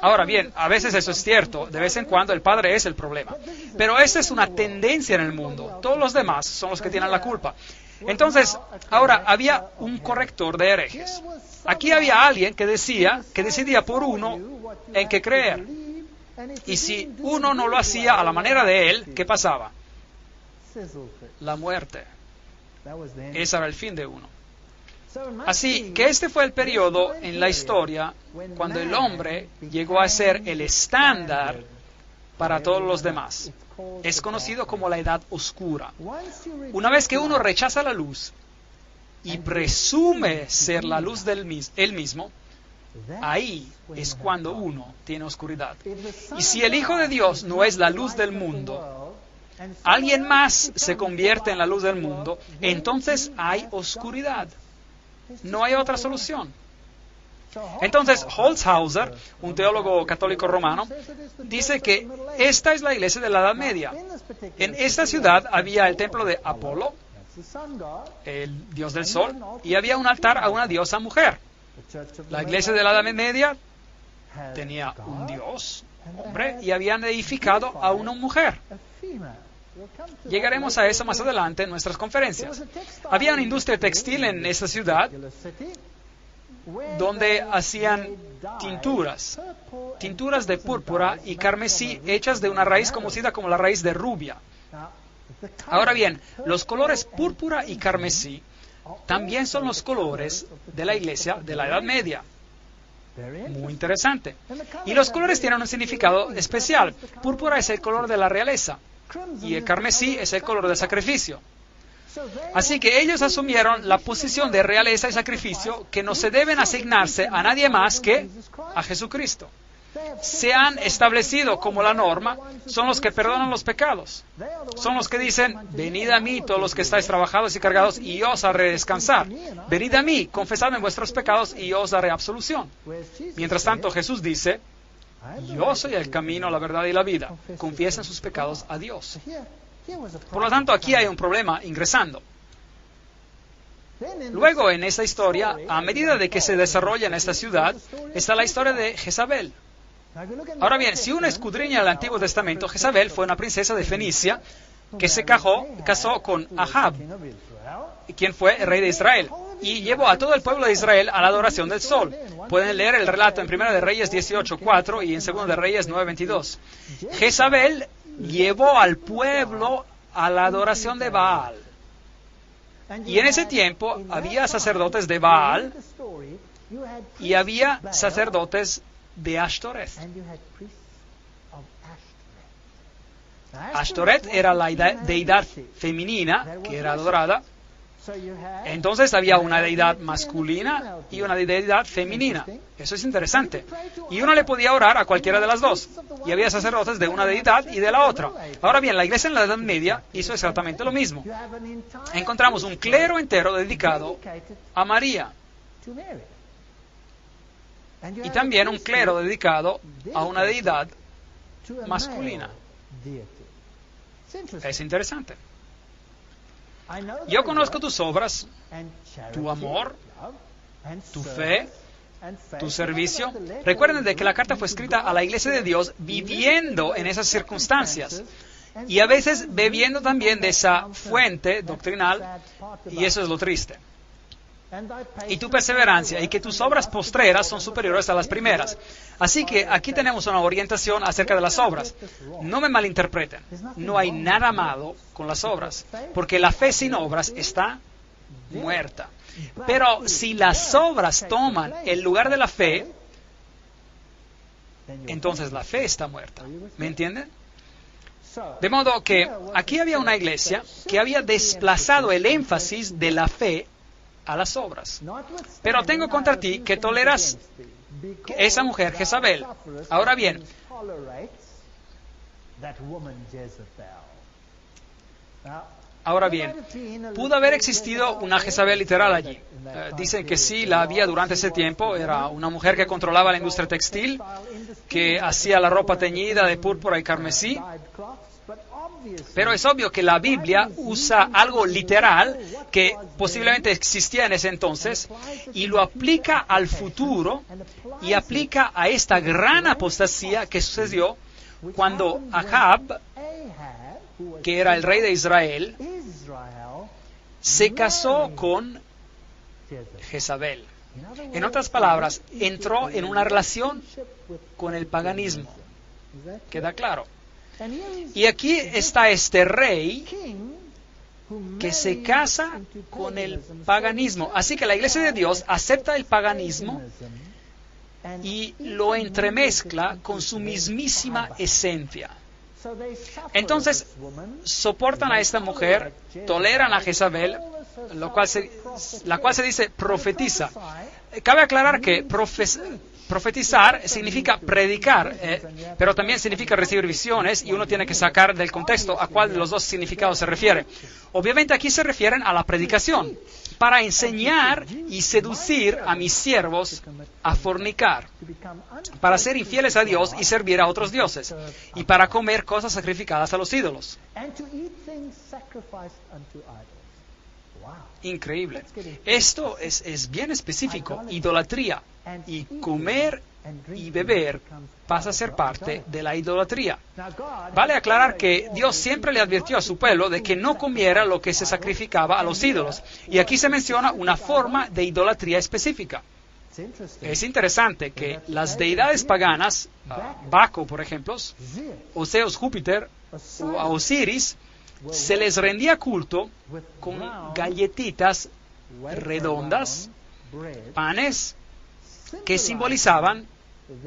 Ahora bien, a veces eso es cierto, de vez en cuando el padre es el problema. Pero esta es una tendencia en el mundo, todos los demás son los que tienen la culpa. Entonces, ahora había un corrector de herejes. Aquí había alguien que decidía por uno en qué creer. Y si uno no lo hacía a la manera de él, ¿qué pasaba? La muerte. Ese era el fin de uno. Así que este fue el periodo en la historia cuando el hombre llegó a ser el estándar para todos los demás. Es conocido como la Edad Oscura. Una vez que uno rechaza la luz y presume ser la luz él mismo, ahí es cuando uno tiene oscuridad. Y si el Hijo de Dios no es la luz del mundo, alguien más se convierte en la luz del mundo, entonces hay oscuridad. No hay otra solución. Entonces, Holzhauser, un teólogo católico romano, dice que esta es la iglesia de la Edad Media. En esta ciudad había el templo de Apolo, el dios del sol, y había un altar a una diosa mujer. La iglesia de la Edad Media tenía un dios, hombre, y habían edificado a una mujer. Llegaremos a eso más adelante en nuestras conferencias. Había una industria textil en esa ciudad donde hacían tinturas de púrpura y carmesí hechas de una raíz conocida como la raíz de rubia. Ahora bien, los colores púrpura y carmesí también son los colores de la iglesia de la Edad Media. Muy interesante. Y los colores tienen un significado especial. Púrpura es el color de la realeza y el carmesí es el color del sacrificio. Así que ellos asumieron la posición de realeza y sacrificio que no se deben asignarse a nadie más que a Jesucristo. Se han establecido como la norma, son los que perdonan los pecados. Son los que dicen, venid a mí todos los que estáis trabajados y cargados y yo os haré descansar. Venid a mí, confesadme vuestros pecados y yo os daré absolución. Mientras tanto Jesús dice, yo soy el camino, la verdad y la vida. Confiesen sus pecados a Dios. Por lo tanto, aquí hay un problema ingresando. Luego, en esta historia, a medida de que se desarrolla en esta ciudad, está la historia de Jezabel. Ahora bien, si uno escudriña el Antiguo Testamento, Jezabel fue una princesa de Fenicia que se casó con Ahab, quien fue el rey de Israel, y llevó a todo el pueblo de Israel a la adoración del sol. Pueden leer el relato en 1 de Reyes 18:4 y en 2 de Reyes 9:22. Jezabel llevó al pueblo a la adoración de Baal. Y en ese tiempo había sacerdotes de Baal y había sacerdotes de Ashtoreth. Ashtoreth era la deidad femenina que era adorada. Entonces había una deidad masculina y una deidad femenina. Eso es interesante. Y uno le podía orar a cualquiera de las dos. Y había sacerdotes de una deidad y de la otra. Ahora bien, la iglesia en la Edad Media hizo exactamente lo mismo. Encontramos un clero entero dedicado a María. Y también un clero dedicado a una deidad masculina. Es interesante. Yo conozco tus obras, tu amor, tu fe, tu servicio. Recuerden de que la carta fue escrita a la iglesia de Dios viviendo en esas circunstancias y a veces bebiendo también de esa fuente doctrinal, y eso es lo triste. Y tu perseverancia y que tus obras postreras son superiores a las primeras. Así que aquí tenemos una orientación acerca de las obras. No me malinterpreten, no hay nada malo con las obras, porque la fe sin obras está muerta. Pero si las obras toman el lugar de la fe, entonces la fe está muerta. ¿Me entienden? De modo que aquí había una iglesia que había desplazado el énfasis de la fe a las obras. Pero tengo contra ti que toleras esa mujer Jezabel. Ahora bien, pudo haber existido una Jezabel literal allí. Dicen que sí, la había durante ese tiempo. Era una mujer que controlaba la industria textil, que hacía la ropa teñida de púrpura y carmesí. Pero es obvio que la Biblia usa algo literal que posiblemente existía en ese entonces y lo aplica al futuro y aplica a esta gran apostasía que sucedió cuando Ahab, que era el rey de Israel, se casó con Jezabel. En otras palabras, entró en una relación con el paganismo. ¿Queda claro? Y aquí está este rey que se casa con el paganismo. Así que la Iglesia de Dios acepta el paganismo y lo entremezcla con su mismísima esencia. Entonces, soportan a esta mujer, toleran a Jezabel, la cual se dice profetiza. Cabe aclarar que profetizar significa predicar, pero también significa recibir visiones y uno tiene que sacar del contexto a cuál de los dos significados se refiere. Obviamente aquí se refieren a la predicación, para enseñar y seducir a mis siervos a fornicar, para ser infieles a Dios y servir a otros dioses, y para comer cosas sacrificadas a los ídolos. Increíble. Esto es bien específico, idolatría. Y comer y beber pasa a ser parte de la idolatría. Vale aclarar que Dios siempre le advirtió a su pueblo de que no comiera lo que se sacrificaba a los ídolos. Y aquí se menciona una forma de idolatría específica. Es interesante que las deidades paganas, Baco, por ejemplo, o Zeus, Júpiter, o a Osiris, se les rendía culto con galletitas redondas, panes, que simbolizaban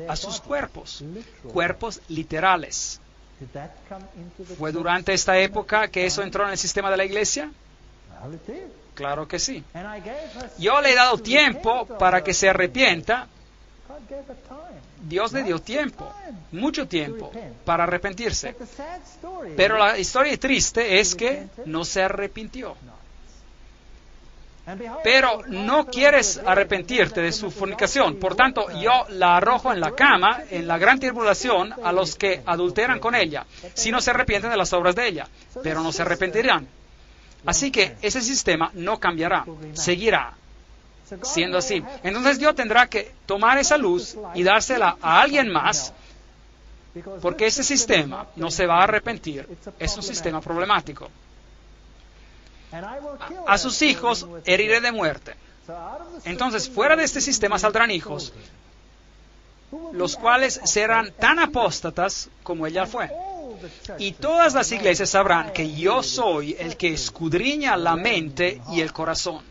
a sus cuerpos literales. ¿Fue durante esta época que eso entró en el sistema de la iglesia? Claro que sí. Yo le he dado tiempo para que se arrepienta. Dios le dio tiempo, mucho tiempo, para arrepentirse. Pero la historia triste es que no se arrepintió. Pero no quieres arrepentirte de su fornicación. Por tanto, yo la arrojo en la cama, en la gran tribulación, a los que adulteran con ella, si no se arrepienten de las obras de ella. Pero no se arrepentirán. Así que ese sistema no cambiará, seguirá siendo así. Entonces Dios tendrá que tomar esa luz y dársela a alguien más, porque ese sistema no se va a arrepentir. Es un sistema problemático. A sus hijos heriré de muerte. Entonces, fuera de este sistema saldrán hijos, los cuales serán tan apóstatas como ella fue. Y todas las iglesias sabrán que yo soy el que escudriña la mente y el corazón.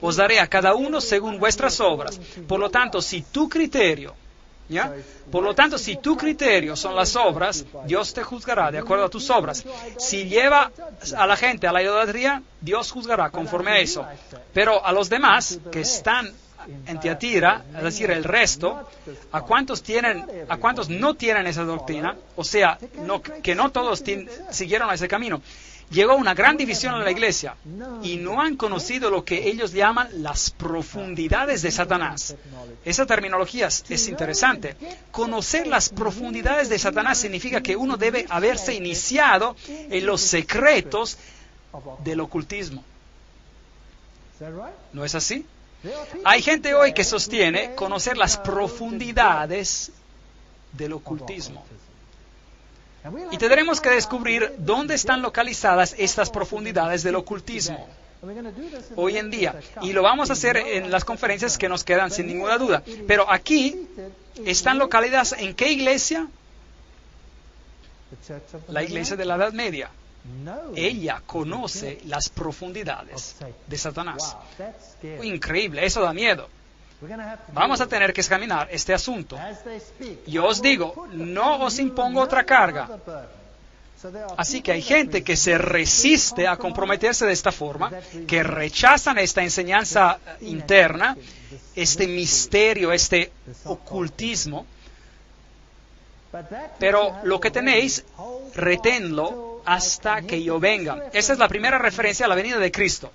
Os daré a cada uno según vuestras obras. Por lo tanto, si tu criterio son las obras, Dios te juzgará de acuerdo a tus obras. Si lleva a la gente a la idolatría, Dios juzgará conforme a eso. Pero a los demás que están en Tiatira, es decir, el resto, a cuántos no tienen esa doctrina, o sea, que no todos siguieron ese camino, llegó una gran división en la iglesia y no han conocido lo que ellos llaman las profundidades de Satanás. Esa terminología es interesante. Conocer las profundidades de Satanás significa que uno debe haberse iniciado en los secretos del ocultismo. ¿No es así? Hay gente hoy que sostiene conocer las profundidades del ocultismo. Y tendremos que descubrir dónde están localizadas estas profundidades del ocultismo hoy en día. Y lo vamos a hacer en las conferencias que nos quedan sin ninguna duda. Pero aquí están localizadas ¿en qué iglesia? La iglesia de la Edad Media. Ella conoce las profundidades de Satanás. Increíble, eso da miedo. Vamos a tener que examinar este asunto. Yo os digo, no os impongo otra carga. Así que hay gente que se resiste a comprometerse de esta forma, que rechazan esta enseñanza interna, este misterio, este ocultismo. Pero lo que tenéis, reténlo hasta que yo venga. Esa es la primera referencia a la venida de Cristo.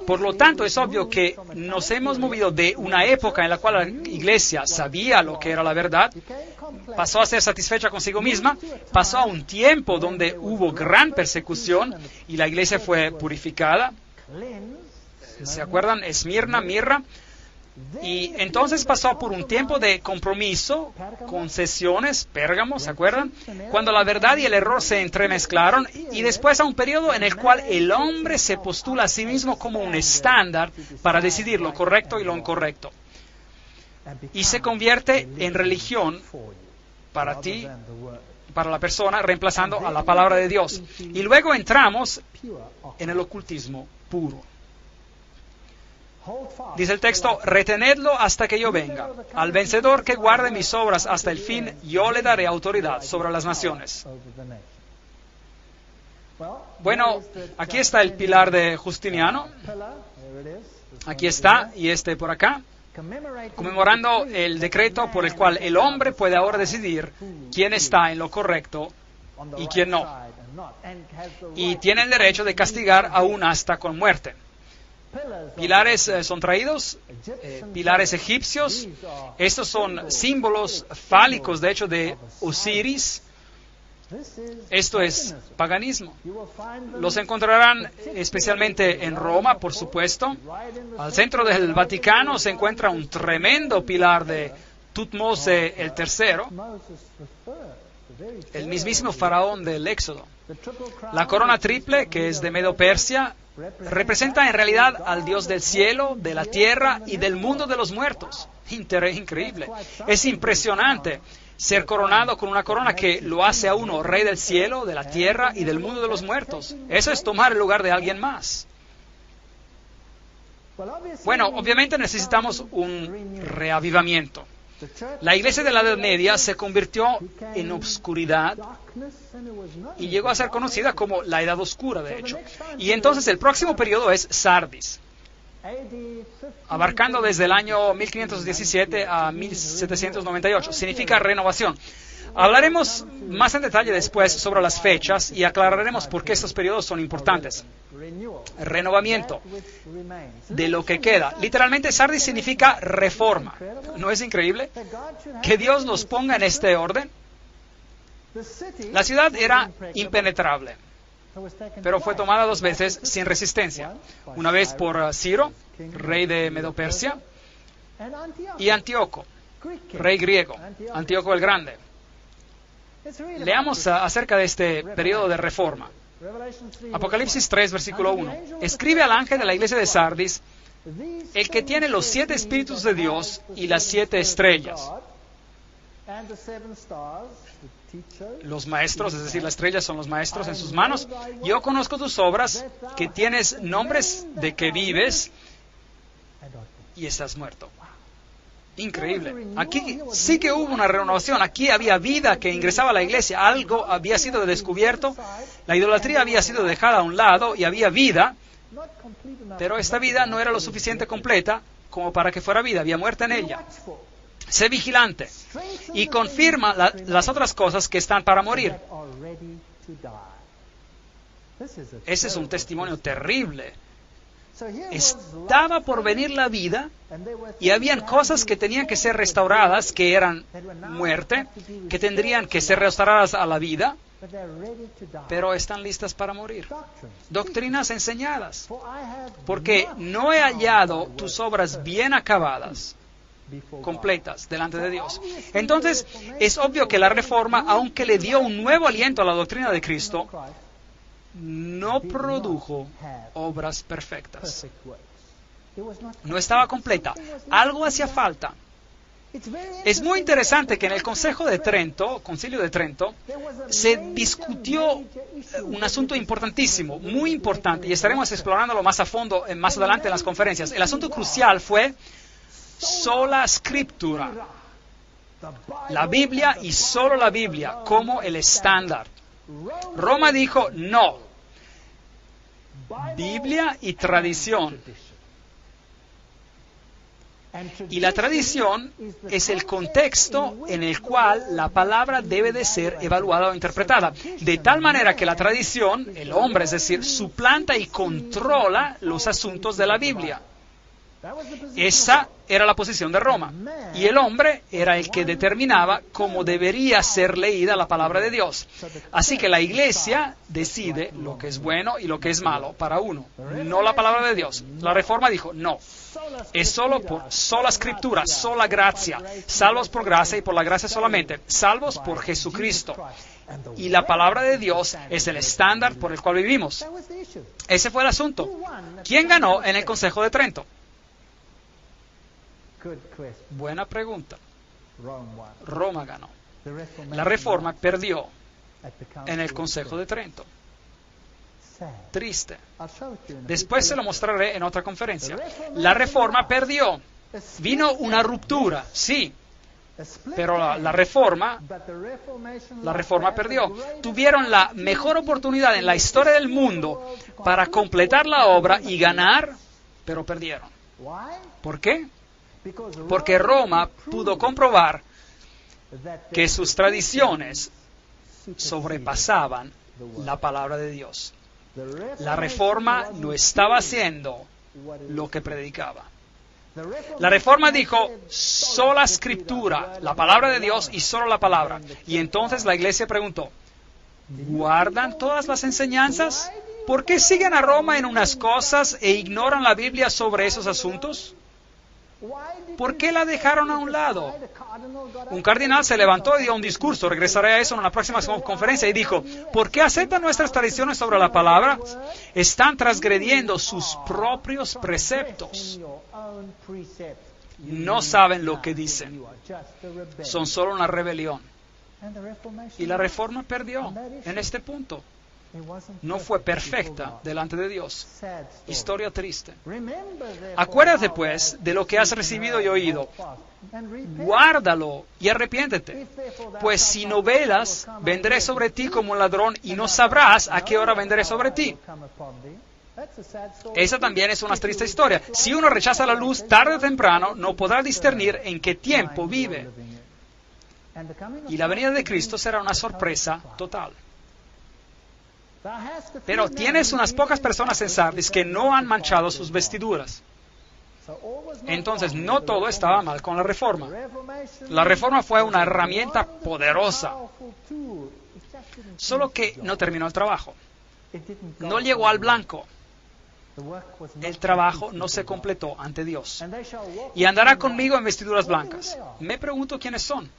Por lo tanto, es obvio que nos hemos movido de una época en la cual la iglesia sabía lo que era la verdad, pasó a ser satisfecha consigo misma, pasó a un tiempo donde hubo gran persecución y la iglesia fue purificada. ¿Se acuerdan? Esmirna, Mirra. Y entonces pasó por un tiempo de compromiso, concesiones, Pérgamo, ¿se acuerdan? Cuando la verdad y el error se entremezclaron, y después a un periodo en el cual el hombre se postula a sí mismo como un estándar para decidir lo correcto y lo incorrecto. Y se convierte en religión para ti, para la persona, reemplazando a la palabra de Dios. Y luego entramos en el ocultismo puro. Dice el texto, retenedlo hasta que yo venga. Al vencedor que guarde mis obras hasta el fin, yo le daré autoridad sobre las naciones. Bueno, aquí está el pilar de Justiniano. Aquí está, y este por acá, conmemorando el decreto por el cual el hombre puede ahora decidir quién está en lo correcto y quién no. Y tiene el derecho de castigar aún hasta con muerte. Pilares son traídos, pilares egipcios. Estos son símbolos fálicos, de hecho, de Osiris. Esto es paganismo. Los encontrarán especialmente en Roma, por supuesto. Al centro del Vaticano se encuentra un tremendo pilar de Tutmose el III, el mismísimo faraón del Éxodo. La corona triple, que es de Medo-Persia, representa en realidad al Dios del cielo, de la tierra y del mundo de los muertos. Increíble. Es impresionante ser coronado con una corona que lo hace a uno rey del cielo, de la tierra y del mundo de los muertos. Eso es tomar el lugar de alguien más. Bueno, obviamente necesitamos un reavivamiento. La iglesia de la Edad Media se convirtió en obscuridad y llegó a ser conocida como la Edad Oscura, de hecho. Y entonces el próximo periodo es Sardis, abarcando desde el año 1517 a 1798. Significa renovación. Hablaremos más en detalle después sobre las fechas y aclararemos por qué estos periodos son importantes. Renovamiento de lo que queda. Literalmente, Sardis significa reforma. ¿No es increíble? Que Dios los ponga en este orden. La ciudad era impenetrable, pero fue tomada 2 veces sin resistencia. Una vez por Ciro, rey de Medo-Persia, y Antíoco, rey griego, Antíoco el Grande. Leamos acerca de este periodo de reforma. Apocalipsis 3, versículo 1. Escribe al ángel de la iglesia de Sardis, el que tiene los 7 espíritus de Dios y las 7 estrellas. Los maestros, es decir, las estrellas son los maestros en sus manos. Yo conozco tus obras, que tienes nombres de que vives y estás muerto. Increíble. Aquí sí que hubo una renovación. Aquí había vida que ingresaba a la iglesia. Algo había sido descubierto. La idolatría había sido dejada a un lado y había vida. Pero esta vida no era lo suficiente completa como para que fuera vida. Había muerte en ella. Sé vigilante y confirma las otras cosas que están para morir. Ese es un testimonio terrible. Estaba por venir la vida y habían cosas que tenían que ser restauradas, que eran muerte, que tendrían que ser restauradas a la vida, pero están listas para morir. Doctrinas enseñadas, porque no he hallado tus obras bien acabadas, completas, delante de Dios. Entonces, es obvio que la Reforma, aunque le dio un nuevo aliento a la doctrina de Cristo, no produjo obras perfectas. No estaba completa. Algo hacía falta. Es muy interesante que en el Concilio de Trento, se discutió un asunto importantísimo, muy importante, y estaremos explorándolo más a fondo más adelante en las conferencias. El asunto crucial fue sola scriptura. La Biblia y solo la Biblia como el estándar. Roma dijo no. Biblia y tradición. Y la tradición es el contexto en el cual la palabra debe de ser evaluada o interpretada. De tal manera que la tradición, el hombre, es decir, suplanta y controla los asuntos de la Biblia. Esa era la posición de Roma. Y el hombre era el que determinaba cómo debería ser leída la palabra de Dios. Así que la iglesia decide lo que es bueno y lo que es malo para uno, no la palabra de Dios. La Reforma dijo, no, es solo por sola escritura, sola gracia, salvos por gracia y por la gracia solamente, salvos por Jesucristo. Y la palabra de Dios es el estándar por el cual vivimos. Ese fue el asunto. ¿Quién ganó en el Consejo de Trento? Buena pregunta. Roma ganó. La Reforma perdió en el Consejo de Trento. Triste. Después se lo mostraré en otra conferencia. La Reforma perdió. Vino una ruptura, sí, pero la Reforma perdió. Tuvieron la mejor oportunidad en la historia del mundo para completar la obra y ganar, pero perdieron. ¿Por qué? Porque Roma pudo comprobar que sus tradiciones sobrepasaban la palabra de Dios. La Reforma no estaba haciendo lo que predicaba. La Reforma dijo, sola escritura, la palabra de Dios y solo la palabra. Y entonces la iglesia preguntó, ¿guardan todas las enseñanzas? ¿Por qué siguen a Roma en unas cosas e ignoran la Biblia sobre esos asuntos? ¿Por qué la dejaron a un lado? Un cardenal se levantó y dio un discurso, regresaré a eso en una próxima conferencia, y dijo, ¿por qué aceptan nuestras tradiciones sobre la palabra? Están transgrediendo sus propios preceptos. No saben lo que dicen. Son solo una rebelión. Y la Reforma perdió en este punto. No fue perfecta delante de Dios. Historia triste. Acuérdate, pues, de lo que has recibido y oído. Guárdalo y arrepiéntete. Pues si no velas, vendré sobre ti como un ladrón y no sabrás a qué hora vendré sobre ti. Esa también es una triste historia. Si uno rechaza la luz, tarde o temprano, no podrá discernir en qué tiempo vive. Y la venida de Cristo será una sorpresa total. Pero tienes unas pocas personas en Sardis que no han manchado sus vestiduras. Entonces, no todo estaba mal con la Reforma. La Reforma fue una herramienta poderosa, solo que no terminó el trabajo. No llegó al blanco. El trabajo no se completó ante Dios. Y andará conmigo en vestiduras blancas. Me pregunto quiénes son.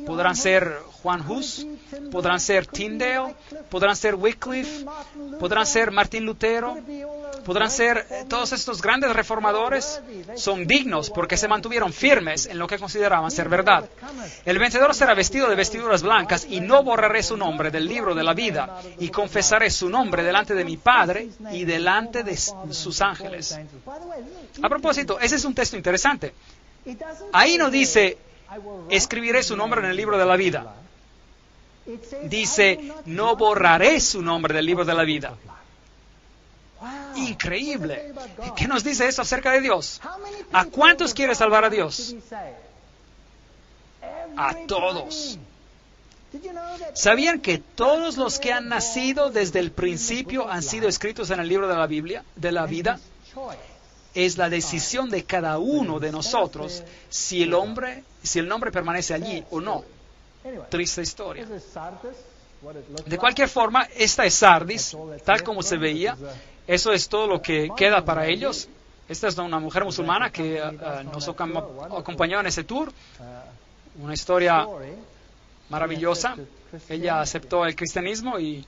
¿Podrán ser Juan Hus? ¿Podrán ser Tyndale? ¿Podrán ser Wycliffe? ¿Podrán ser Martín Lutero? ¿Podrán ser todos estos grandes reformadores? Son dignos porque se mantuvieron firmes en lo que consideraban ser verdad. El vencedor será vestido de vestiduras blancas y no borraré su nombre del libro de la vida y confesaré su nombre delante de mi Padre y delante de sus ángeles. A propósito, ese es un texto interesante. Ahí no dice, escribiré su nombre en el libro de la vida. Dice, no borraré su nombre del libro de la vida. Increíble. ¿Qué nos dice eso acerca de Dios? ¿A cuántos quiere salvar a Dios? A todos. ¿Sabían que todos los que han nacido desde el principio han sido escritos en el libro de la Biblia, de la vida? Es la decisión de cada uno de nosotros si el nombre permanece allí o no. Triste historia. De cualquier forma, esta es Sardis, tal como se veía. Eso es todo lo que queda para ellos. Esta es una mujer musulmana que nos acompañó en ese tour. Una historia maravillosa. Ella aceptó el cristianismo y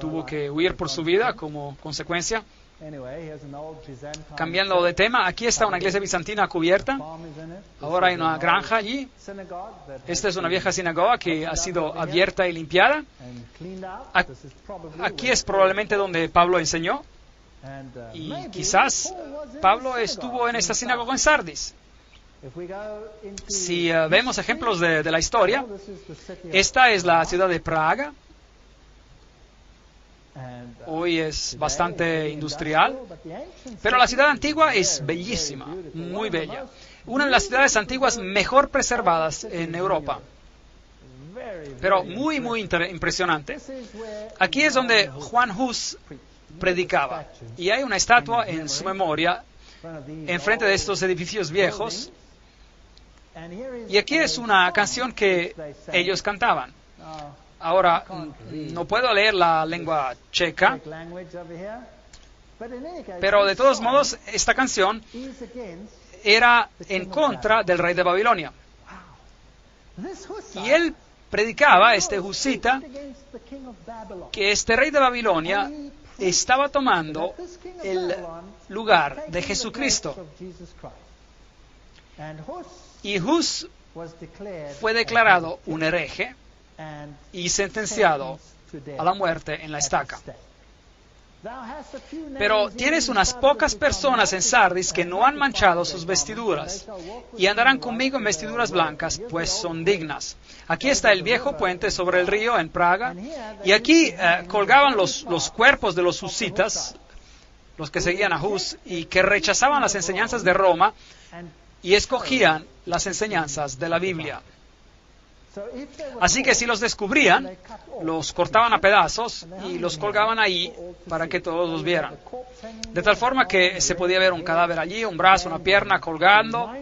tuvo que huir por su vida como consecuencia. Cambiando de tema, aquí está una iglesia bizantina cubierta. Ahora hay una granja allí. Esta es una vieja sinagoga que ha sido abierta y limpiada. Aquí es probablemente donde Pablo enseñó. Y quizás Pablo estuvo en esta sinagoga en Sardis. Si vemos ejemplos de la historia, esta es la ciudad de Praga. Hoy es bastante industrial, pero la ciudad antigua es bellísima, muy bella. Una de las ciudades antiguas mejor preservadas en Europa, pero muy impresionante. Aquí es donde Juan Hus predicaba, y hay una estatua en su memoria enfrente de estos edificios viejos. Y aquí es una canción que ellos cantaban. Ahora, no puedo leer la lengua checa, pero de todos modos, esta canción era en contra del rey de Babilonia. Y él predicaba, este husita, que este rey de Babilonia estaba tomando el lugar de Jesucristo. Y Hus fue declarado un hereje y sentenciado a la muerte en la estaca. Pero tienes unas pocas personas en Sardis que no han manchado sus vestiduras y andarán conmigo en vestiduras blancas, pues son dignas. Aquí está el viejo puente sobre el río en Praga, y aquí colgaban los cuerpos de los husitas, los que seguían a Hus y que rechazaban las enseñanzas de Roma y escogían las enseñanzas de la Biblia. Así que si los descubrían, los cortaban a pedazos y los colgaban ahí para que todos los vieran. De tal forma que se podía ver un cadáver allí, un brazo, una pierna colgando,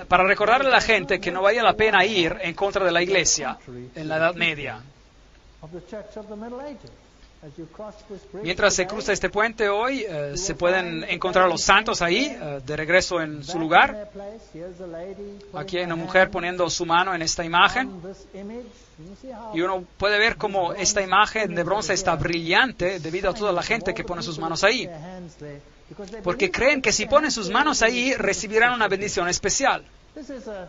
para recordarle a la gente que no valía la pena ir en contra de la iglesia en la Edad Media. Mientras se cruza este puente hoy, se pueden encontrar los santos ahí, de regreso en su lugar. Aquí hay una mujer poniendo su mano en esta imagen. Y uno puede ver cómo esta imagen de bronce está brillante debido a toda la gente que pone sus manos ahí. Porque creen que si ponen sus manos ahí, recibirán una bendición especial.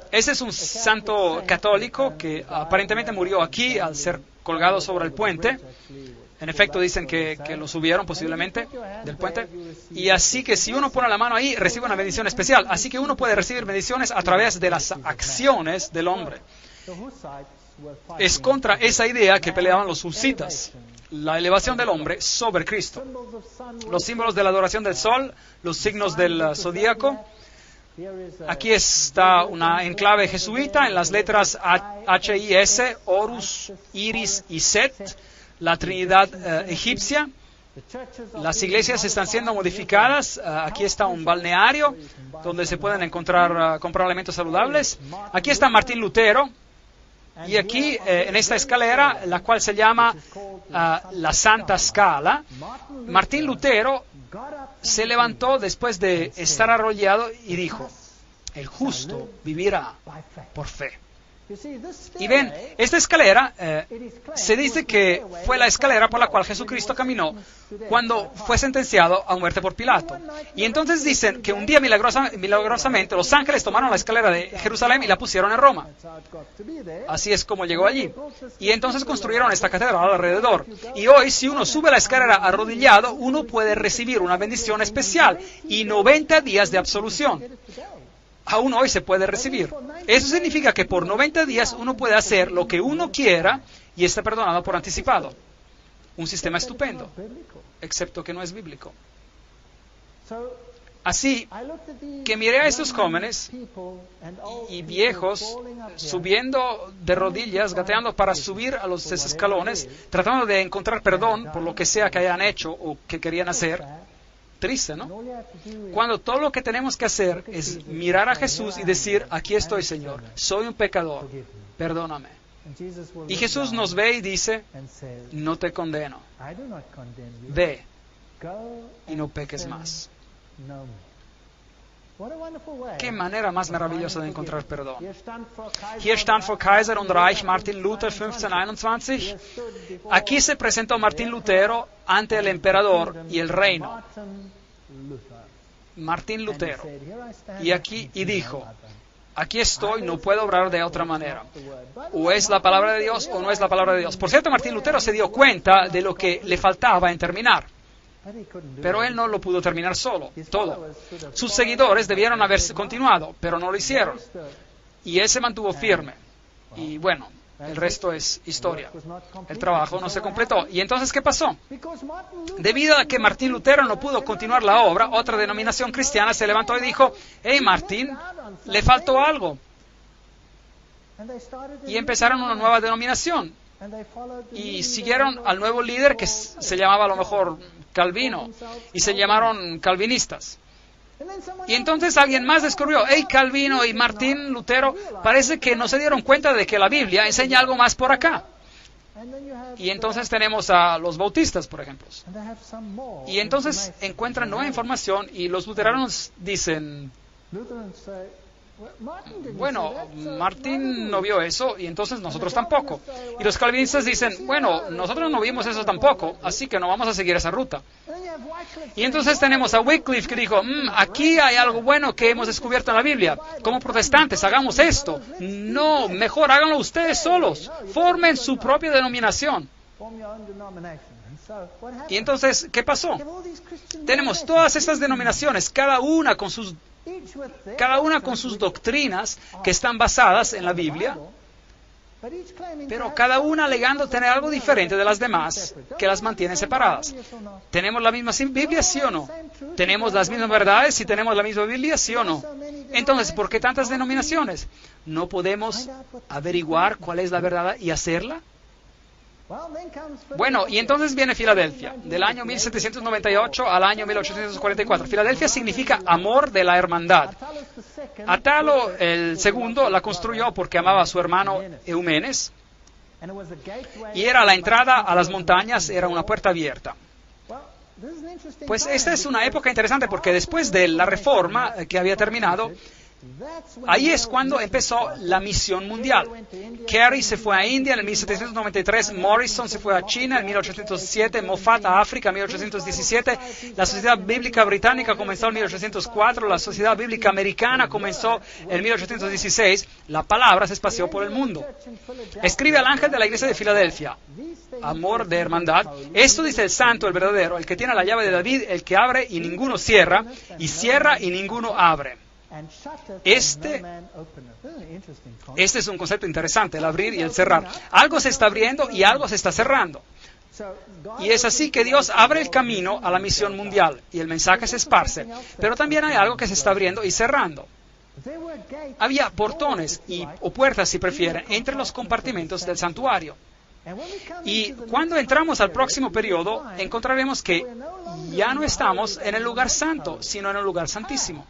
Ese es un santo católico que aparentemente murió aquí al ser colgado sobre el puente. En efecto, dicen que lo subieron posiblemente del puente. Y así que si uno pone la mano ahí, recibe una bendición especial. Así que uno puede recibir bendiciones a través de las acciones del hombre. Es contra esa idea que peleaban los husitas, la elevación del hombre sobre Cristo. Los símbolos de la adoración del sol, los signos del zodíaco. Aquí está una enclave jesuita en las letras H-I-S, Horus, Iris y Set. La Trinidad egipcia. Las iglesias están siendo modificadas. Aquí está un balneario donde se pueden comprar alimentos saludables. Aquí está Martín Lutero. Y aquí, en esta escalera, la cual se llama la Santa Scala, Martín Lutero se levantó después de estar arrollado y dijo: el justo vivirá por fe. Y ven, esta escalera se dice que fue la escalera por la cual Jesucristo caminó cuando fue sentenciado a muerte por Pilato. Y entonces dicen que un día milagrosamente los ángeles tomaron la escalera de Jerusalén y la pusieron en Roma. Así es como llegó allí. Y entonces construyeron esta catedral alrededor. Y hoy, si uno sube la escalera arrodillado, uno puede recibir una bendición especial y 90 días de absolución. Aún hoy se puede recibir. Eso significa que por 90 días uno puede hacer lo que uno quiera y está perdonado por anticipado. Un sistema estupendo, excepto que no es bíblico. Así que miré a estos jóvenes y viejos subiendo de rodillas, gateando para subir a los escalones, tratando de encontrar perdón por lo que sea que hayan hecho o que querían hacer. Triste, ¿no? Cuando todo lo que tenemos que hacer es mirar a Jesús y decir: aquí estoy, Señor, soy un pecador, perdóname. Y Jesús nos ve y dice: no te condeno, ve y no peques más. Qué manera más maravillosa de encontrar perdón. Hier stand vor Kaiser und Reich Martin Luther 1521. Aquí se presentó Martín Lutero ante el emperador y el reino. Martín Lutero. Y dijo: aquí estoy, no puedo obrar de otra manera. O es la palabra de Dios o no es la palabra de Dios. Por cierto, Martín Lutero se dio cuenta de lo que le faltaba en terminar. Pero él no lo pudo terminar solo, todo. Sus seguidores debieron haber continuado, pero no lo hicieron. Y él se mantuvo firme. Y bueno, el resto es historia. El trabajo no se completó. ¿Y entonces qué pasó? Debido a que Martín Lutero no pudo continuar la obra, otra denominación cristiana se levantó y dijo, hey Martín, le faltó algo. Y empezaron una nueva denominación. Y siguieron al nuevo líder que se llamaba a lo mejor Calvino. Y se llamaron calvinistas. Y entonces alguien más descubrió, hey, Calvino y Martín Lutero, parece que no se dieron cuenta de que la Biblia enseña algo más por acá. Y entonces tenemos a los bautistas, por ejemplo. Y entonces encuentran nueva información y los luteranos dicen, bueno, Martín no vio eso y entonces nosotros tampoco. Y los calvinistas dicen, bueno, nosotros no vimos eso tampoco, así que no vamos a seguir esa ruta. Y entonces tenemos a Wycliffe que dijo, aquí hay algo bueno que hemos descubierto en la Biblia. Como protestantes, hagamos esto. No, mejor háganlo ustedes solos. Formen su propia denominación. Y entonces, ¿qué pasó? Tenemos todas estas denominaciones, cada una con sus doctrinas que están basadas en la Biblia, pero cada una alegando tener algo diferente de las demás que las mantienen separadas. ¿Tenemos la misma Biblia, sí o no? ¿Tenemos las mismas verdades y tenemos la misma Biblia, sí o no? Entonces, ¿por qué tantas denominaciones? ¿No podemos averiguar cuál es la verdad y hacerla? Bueno, y entonces viene Filadelfia, del año 1798 al año 1844. Filadelfia significa amor de la hermandad. Atalo, el segundo, la construyó porque amaba a su hermano Eumenes, y era la entrada a las montañas, era una puerta abierta. Pues esta es una época interesante porque después de la reforma que había terminado, ahí es cuando empezó la misión mundial. Carey se fue a India en el 1793, Morrison se fue a China en 1807, Moffat a África en 1817, la Sociedad Bíblica Británica comenzó en 1804, la Sociedad Bíblica Americana comenzó en 1816, la palabra se esparció por el mundo. Escribe al ángel de la iglesia de Filadelfia, amor de hermandad, esto dice el santo, el verdadero, el que tiene la llave de David, el que abre y ninguno cierra, y cierra y ninguno abre. Este es un concepto interesante, el abrir y el cerrar. Algo se está abriendo y algo se está cerrando. Y es así que Dios abre el camino a la misión mundial y el mensaje se esparce. Pero también hay algo que se está abriendo y cerrando. Había portones o puertas, si prefieren, entre los compartimentos del santuario. Y cuando entramos al próximo periodo, encontraremos que ya no estamos en el lugar santo, sino en el lugar santísimo.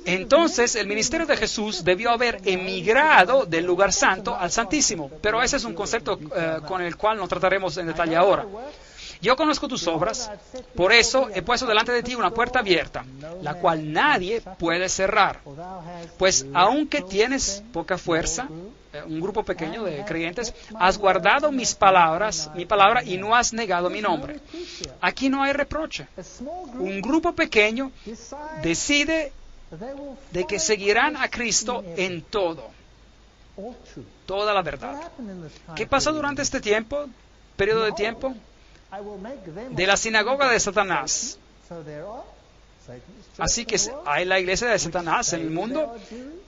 Entonces el ministerio de Jesús debió haber emigrado del lugar santo al santísimo, pero ese es un concepto con el cual no trataremos en detalle ahora. Yo conozco tus obras, por eso he puesto delante de ti una puerta abierta, la cual nadie puede cerrar. Pues aunque tienes poca fuerza, un grupo pequeño de creyentes, has guardado mi palabra y no has negado mi nombre. Aquí no hay reproche. Un grupo pequeño decide de que seguirán a Cristo en todo, toda la verdad. ¿Qué pasó durante este periodo de tiempo? De la sinagoga de Satanás. Así que hay la iglesia de Satanás en el mundo,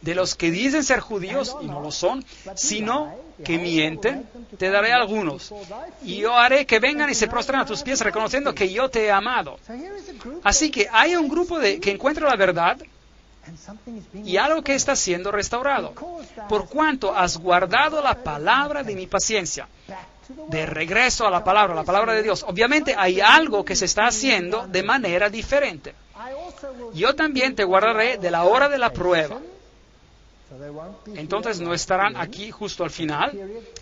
de los que dicen ser judíos y no lo son, sino que mienten. Te daré algunos, y yo haré que vengan y se prostren a tus pies reconociendo que yo te he amado. Así que hay un grupo que encuentra la verdad y algo que está siendo restaurado. Por cuanto has guardado la palabra de mi paciencia. De regreso a la palabra de Dios. Obviamente hay algo que se está haciendo de manera diferente. Yo también te guardaré de la hora de la prueba. Entonces no estarán aquí justo al final,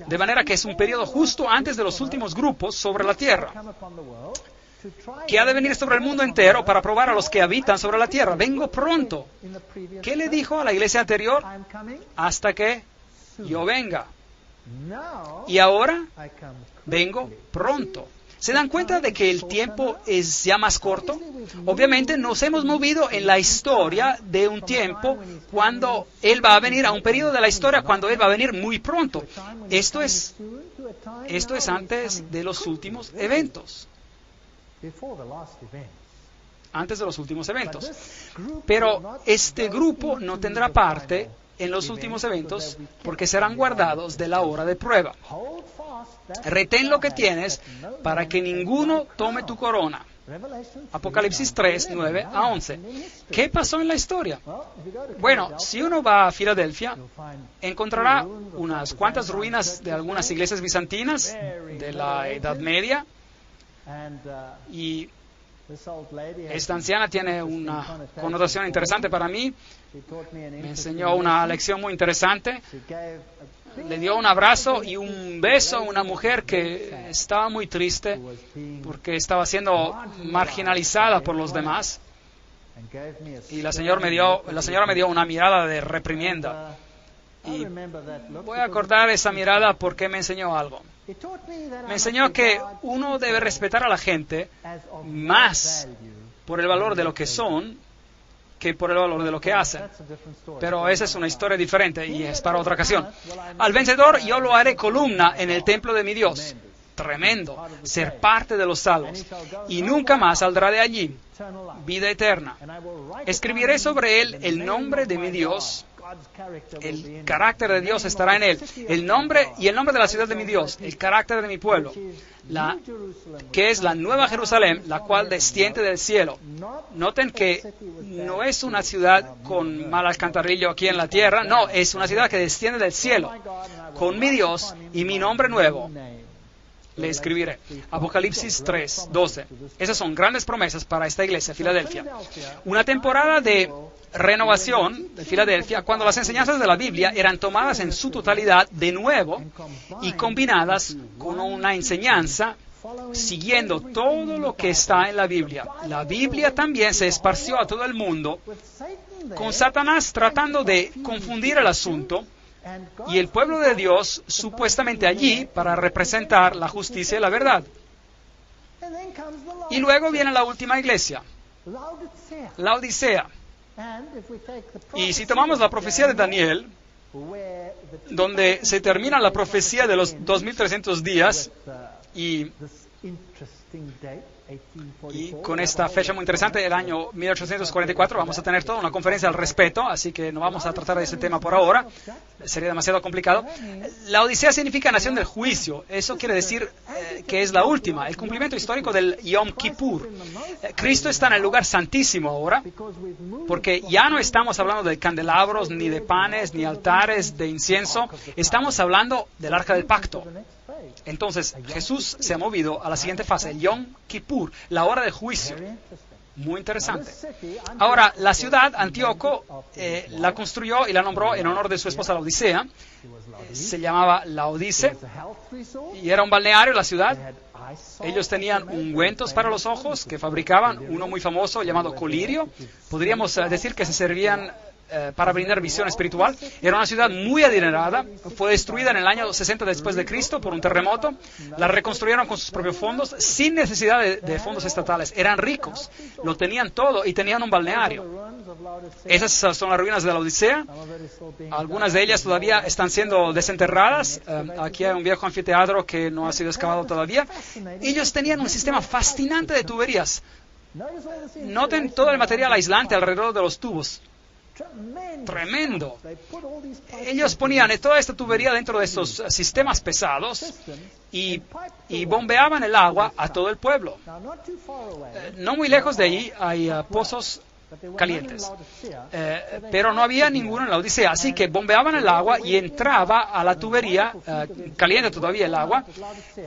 de manera que es un periodo justo antes de los últimos grupos sobre la tierra, que ha de venir sobre el mundo entero para probar a los que habitan sobre la tierra. Vengo pronto. ¿Qué le dijo a la iglesia anterior? Hasta que yo venga. Y ahora vengo pronto. ¿Se dan cuenta de que el tiempo es ya más corto? Obviamente nos hemos movido en la historia de un tiempo cuando Él va a venir, a un periodo de la historia cuando Él va a venir muy pronto. Esto es antes de los últimos eventos. antes de los últimos eventos. Pero este grupo no tendrá parte en los últimos eventos porque serán guardados de la hora de prueba. Retén lo que tienes para que ninguno tome tu corona. Apocalipsis 3, 9 a 11. ¿Qué pasó en la historia? Bueno, si uno va a Filadelfia, encontrará unas cuantas ruinas de algunas iglesias bizantinas de la Edad Media, y esta anciana tiene una connotación interesante para mí. Me enseñó una lección muy interesante. Le dio un abrazo y un beso a una mujer que estaba muy triste porque estaba siendo marginalizada por los demás. Y la señora me dio una mirada de reprimienda. Y voy a acordar esa mirada porque me enseñó algo. Me enseñó que uno debe respetar a la gente más por el valor de lo que son que por el valor de lo que hacen. Pero esa es una historia diferente y es para otra ocasión. Al vencedor yo lo haré columna en el templo de mi Dios. Tremendo, ser parte de los salvos. Y nunca más saldrá de allí. Vida eterna. Escribiré sobre él el nombre de mi Dios. El carácter de Dios estará en él. El nombre y el nombre de la ciudad de mi Dios. El carácter de mi pueblo. Que es la nueva Jerusalén, la cual desciende del cielo. Noten que no es una ciudad con mal alcantarillo aquí en la tierra. No, es una ciudad que desciende del cielo. Con mi Dios y mi nombre nuevo le escribiré. Apocalipsis 3, 12. Esas son grandes promesas para esta iglesia, Filadelfia. Una temporada de renovación de Filadelfia, cuando las enseñanzas de la Biblia eran tomadas en su totalidad de nuevo y combinadas con una enseñanza siguiendo todo lo que está en la Biblia. La Biblia también se esparció a todo el mundo, con Satanás tratando de confundir el asunto, y el pueblo de Dios supuestamente allí para representar la justicia y la verdad. Y luego viene la última iglesia, la Odisea. Y si tomamos la profecía de Daniel, donde se termina la profecía de los 2300 días, y con esta fecha muy interesante, el año 1844, vamos a tener toda una conferencia al respecto, así que no vamos a tratar de ese tema por ahora, sería demasiado complicado. La Odisea significa nación del juicio, eso quiere decir que es la última, el cumplimiento histórico del Yom Kippur. Cristo está en el lugar santísimo ahora, porque ya no estamos hablando de candelabros, ni de panes, ni altares de incienso, estamos hablando del Arca del Pacto. Entonces, Jesús se ha movido a la siguiente fase, el Yom Kippur, la hora del juicio. Muy interesante. Ahora, la ciudad, Antíoco, la construyó y la nombró en honor de su esposa, la Odisea. Se llamaba Laodice y era un balneario la ciudad. Ellos tenían ungüentos para los ojos que fabricaban, uno muy famoso llamado colirio. Podríamos decir que se servían para brindar visión espiritual. Era una ciudad muy adinerada, fue destruida en el año 60 después de Cristo por un terremoto, la reconstruyeron con sus propios fondos, sin necesidad de fondos estatales. Eran ricos, lo tenían todo y tenían un balneario. Esas son las ruinas de la Odisea, algunas de ellas todavía están siendo desenterradas. Aquí hay un viejo anfiteatro que no ha sido excavado todavía. Ellos tenían un sistema fascinante de tuberías. Noten todo el material aislante alrededor de los tubos. Tremendo. Ellos ponían toda esta tubería dentro de estos sistemas pesados y bombeaban el agua a todo el pueblo. No muy lejos de allí hay pozos calientes, pero no había ninguno en la Odisea, así que bombeaban el agua y entraba a la tubería, caliente todavía el agua,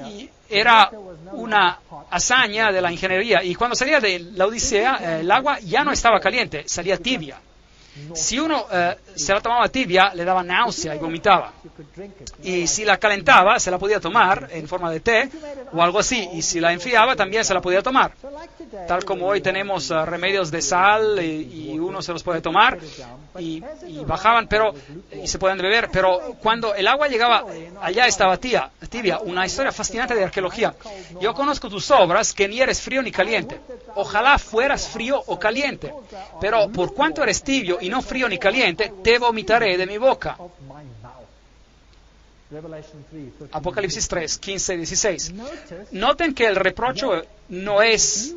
y era una hazaña de la ingeniería. Y cuando salía de la Odisea, el agua ya no estaba caliente, salía tibia. Si uno se la tomaba tibia, le daba náusea y vomitaba. Y si la calentaba, se la podía tomar en forma de té o algo así. Y si la enfriaba, también se la podía tomar. Tal como hoy tenemos remedios de sal y uno se los puede tomar y bajaban, y se pueden beber. Pero cuando el agua llegaba, allá estaba tibia. Una historia fascinante de arqueología. Yo conozco tus obras, que ni eres frío ni caliente. Ojalá fueras frío o caliente. Pero por cuanto eres tibio y no frío ni caliente, te vomitaré de mi boca. Apocalipsis 3, 15 y 16. Noten que el reproche no es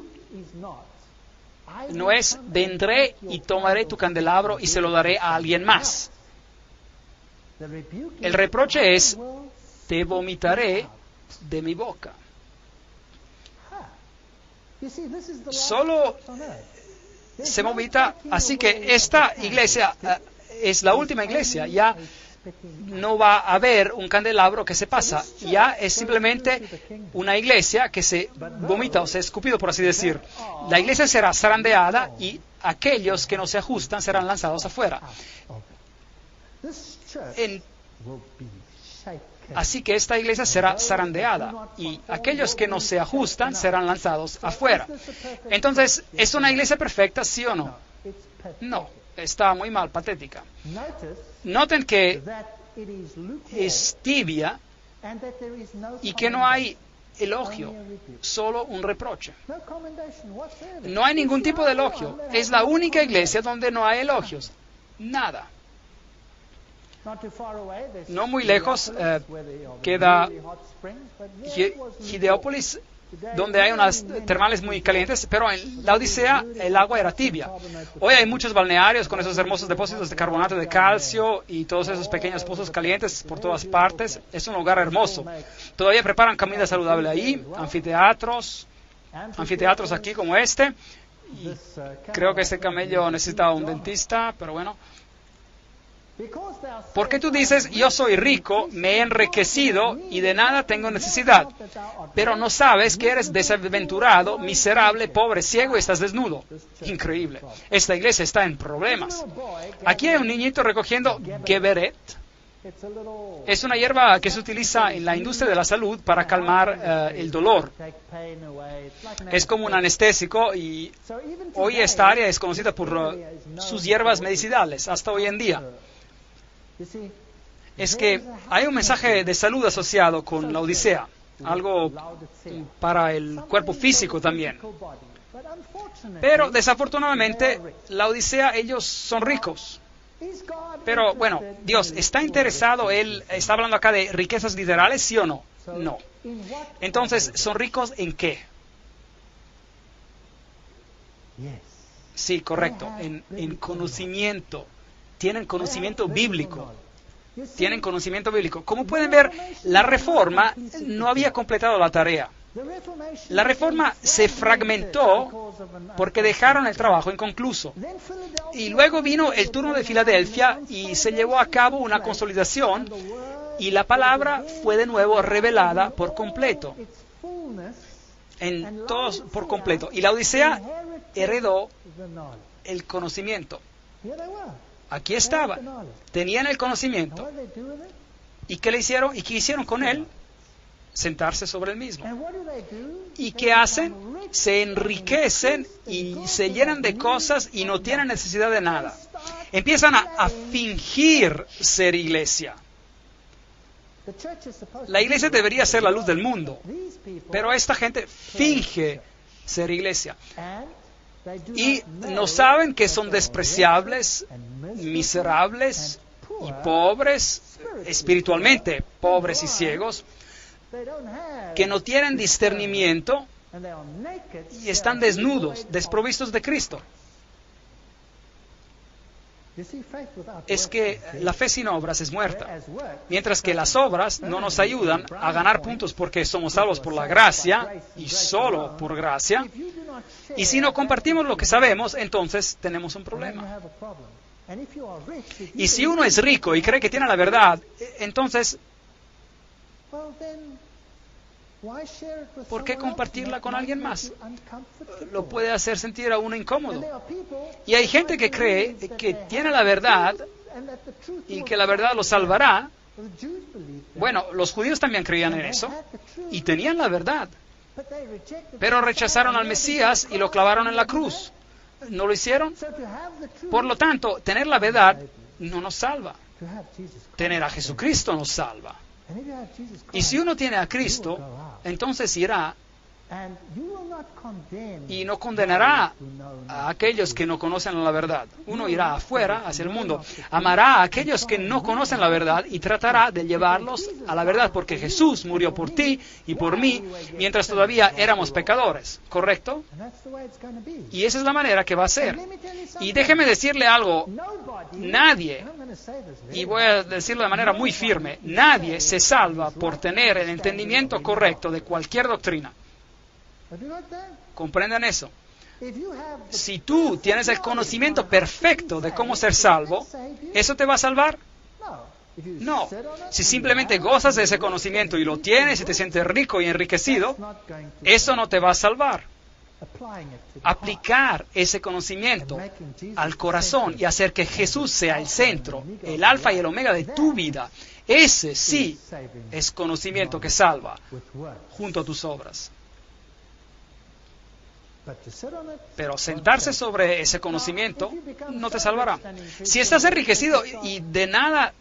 vendré y tomaré tu candelabro y se lo daré a alguien más. El reproche es te vomitaré de mi boca. Solo se vomita, así que esta iglesia es la última iglesia. Ya no va a haber un candelabro que se pasa, ya es simplemente una iglesia que se vomita o se escupido, por así decir. La iglesia será zarandeada y aquellos que no se ajustan serán lanzados afuera. Así que esta iglesia será zarandeada y aquellos que no se ajustan serán lanzados afuera. Entonces, ¿es una iglesia perfecta, sí o no? No, está muy mal, patética. Noten que es tibia y que no hay elogio, solo un reproche. No hay ningún tipo de elogio. Es la única iglesia donde no hay elogios. Nada. No muy lejos queda Gideópolis, donde hay unas termales muy calientes, pero en la Odisea el agua era tibia. Hoy hay muchos balnearios con esos hermosos depósitos de carbonato de calcio y todos esos pequeños pozos calientes por todas partes. Es un lugar hermoso. Todavía preparan comida saludable ahí, anfiteatros aquí como este. Y creo que este camello necesita un dentista, pero bueno. Porque tú dices, yo soy rico, me he enriquecido y de nada tengo necesidad, pero no sabes que eres desaventurado, miserable, pobre, ciego y estás desnudo. Increíble. Esta iglesia está en problemas. Aquí hay un niñito recogiendo Geberet. Es una hierba que se utiliza en la industria de la salud para calmar el dolor. Es como un anestésico y hoy esta área es conocida por sus hierbas medicinales, hasta hoy en día. Es que hay un mensaje de salud asociado con la Odisea, algo para el cuerpo físico también. Pero desafortunadamente, la Odisea, ellos son ricos. Pero bueno, Dios, ¿está interesado? Él está hablando acá de riquezas literales, ¿sí o no? No. Entonces, ¿son ricos en qué? Sí, correcto, en conocimiento. Tienen conocimiento bíblico. Tienen conocimiento bíblico. Como pueden ver, la Reforma no había completado la tarea. La Reforma se fragmentó porque dejaron el trabajo inconcluso. Y luego vino el turno de Filadelfia y se llevó a cabo una consolidación y la palabra fue de nuevo revelada por completo. En todos por completo. Y la Odisea heredó el conocimiento. Aquí estaba. Tenían el conocimiento. ¿Y qué le hicieron? ¿Y qué hicieron con él? Sentarse sobre el mismo. ¿Y qué hacen? Se enriquecen y se llenan de cosas y no tienen necesidad de nada. Empiezan a fingir ser iglesia. La iglesia debería ser la luz del mundo, pero esta gente finge ser iglesia. Y no saben que son despreciables, miserables y pobres, espiritualmente pobres y ciegos, que no tienen discernimiento y están desnudos, desprovistos de Cristo. Es que la fe sin obras es muerta, mientras que las obras no nos ayudan a ganar puntos porque somos salvos por la gracia y solo por gracia. Y si no compartimos lo que sabemos, entonces tenemos un problema. Y si uno es rico y cree que tiene la verdad, entonces, ¿por qué compartirla con alguien más? Lo puede hacer sentir a uno incómodo. Y hay gente que cree que tiene la verdad y que la verdad lo salvará. Bueno, los judíos también creían en eso y tenían la verdad, pero rechazaron al Mesías y lo clavaron en la cruz. ¿No lo hicieron? Por lo tanto, tener la verdad no nos salva. Tener a Jesucristo nos salva. Y si uno tiene a Cristo, entonces irá Y no condenará a aquellos que no conocen la verdad. Uno irá afuera, hacia el mundo, amará a aquellos que no conocen la verdad y tratará de llevarlos a la verdad, porque Jesús murió por ti y por mí mientras todavía éramos pecadores, ¿correcto? Y esa es la manera que va a ser. Y déjeme decirle algo, nadie, y voy a decirlo de manera muy firme, nadie se salva por tener el entendimiento correcto de cualquier doctrina. ¿Comprenden eso? Si tú tienes el conocimiento perfecto de cómo ser salvo, ¿eso te va a salvar? No. Si simplemente gozas de ese conocimiento y lo tienes y te sientes rico y enriquecido, eso no te va a salvar. Aplicar ese conocimiento al corazón y hacer que Jesús sea el centro, el alfa y el omega de tu vida, ese sí es conocimiento que salva junto a tus obras. Pero sentarse sobre ese conocimiento no te salvará. Si estás enriquecido y de nada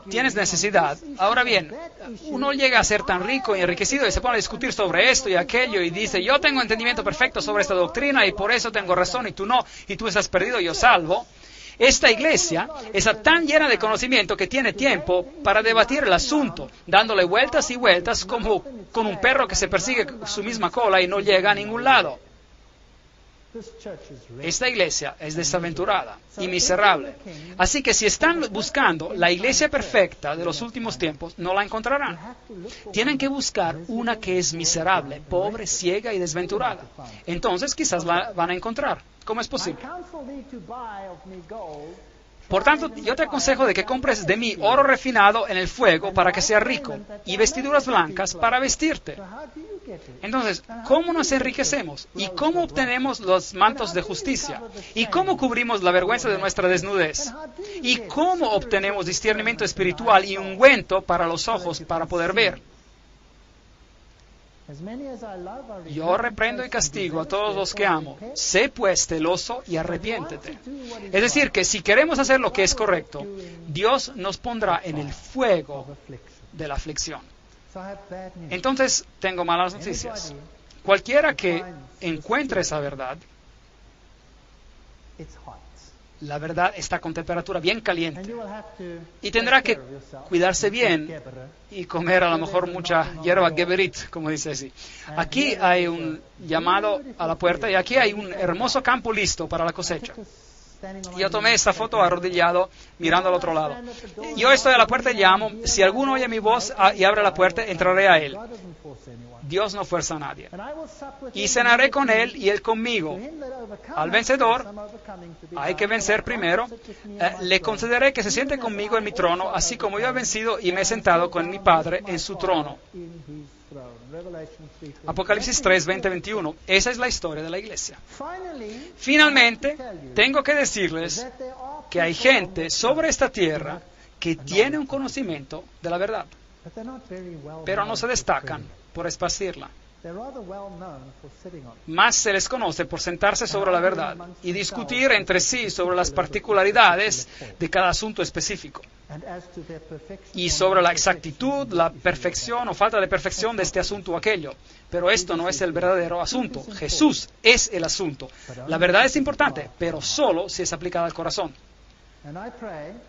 tienes necesidad, ahora bien, uno llega a ser tan rico y enriquecido y se pone a discutir sobre esto y aquello y dice, yo tengo entendimiento perfecto sobre esta doctrina y por eso tengo razón y tú no, y tú estás perdido y yo salvo. Esta iglesia está tan llena de conocimiento que tiene tiempo para debatir el asunto, dándole vueltas y vueltas como con un perro que se persigue su misma cola y no llega a ningún lado. Esta iglesia es desaventurada y miserable. Así que si están buscando la iglesia perfecta de los últimos tiempos, no la encontrarán. Tienen que buscar una que es miserable, pobre, ciega y desventurada. Entonces quizás la van a encontrar. ¿Cómo es posible? Por tanto, yo te aconsejo de que compres de mí oro refinado en el fuego para que seas rico y vestiduras blancas para vestirte. Entonces, ¿cómo nos enriquecemos? ¿Y cómo obtenemos los mantos de justicia? ¿Y cómo cubrimos la vergüenza de nuestra desnudez? ¿Y cómo obtenemos discernimiento espiritual y ungüento para los ojos para poder ver? Yo reprendo y castigo a todos los que amo. Sé pues celoso y arrepiéntete. Es decir, que si queremos hacer lo que es correcto, Dios nos pondrá en el fuego de la aflicción. Entonces, tengo malas noticias. Cualquiera que encuentre esa verdad, la verdad está con temperatura bien caliente y tendrá que cuidarse bien y comer a lo mejor mucha hierba geberit, como dice así. Aquí hay un llamado a la puerta y aquí hay un hermoso campo listo para la cosecha. Yo tomé esta foto arrodillado mirando al otro lado. Yo estoy a la puerta y llamo. Si alguno oye mi voz y abre la puerta, entraré a él. Dios no fuerza a nadie. Y cenaré con él y él conmigo. Al vencedor, hay que vencer primero, le concederé que se siente conmigo en mi trono, así como yo he vencido y me he sentado con mi Padre en su trono. Apocalipsis 3, 20, 21. Esa es la historia de la iglesia. Finalmente, tengo que decirles que hay gente sobre esta tierra que tiene un conocimiento de la verdad, pero no se destacan por esparcirla. Más se les conoce por sentarse sobre la verdad y discutir entre sí sobre las particularidades de cada asunto específico y sobre la exactitud, la perfección o falta de perfección de este asunto o aquello. Pero esto no es el verdadero asunto. Jesús es el asunto. La verdad es importante, pero solo si es aplicada al corazón.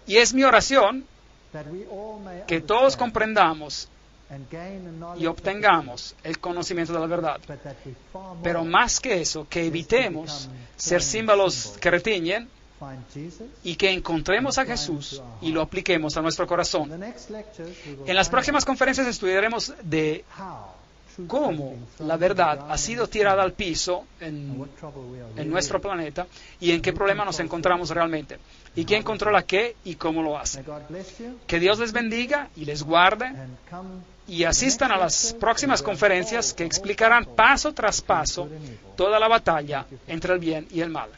Y es mi oración que todos comprendamos y obtengamos el conocimiento de la verdad. Pero más que eso, que evitemos ser címbalos que retiñen y que encontremos a Jesús y lo apliquemos a nuestro corazón. En las próximas conferencias estudiaremos de cómo la verdad ha sido tirada al piso en nuestro planeta y en qué problema nos encontramos realmente. Y quién controla qué y cómo lo hace. Que Dios les bendiga y les guarde y asistan a las próximas conferencias que explicarán paso tras paso toda la batalla entre el bien y el mal.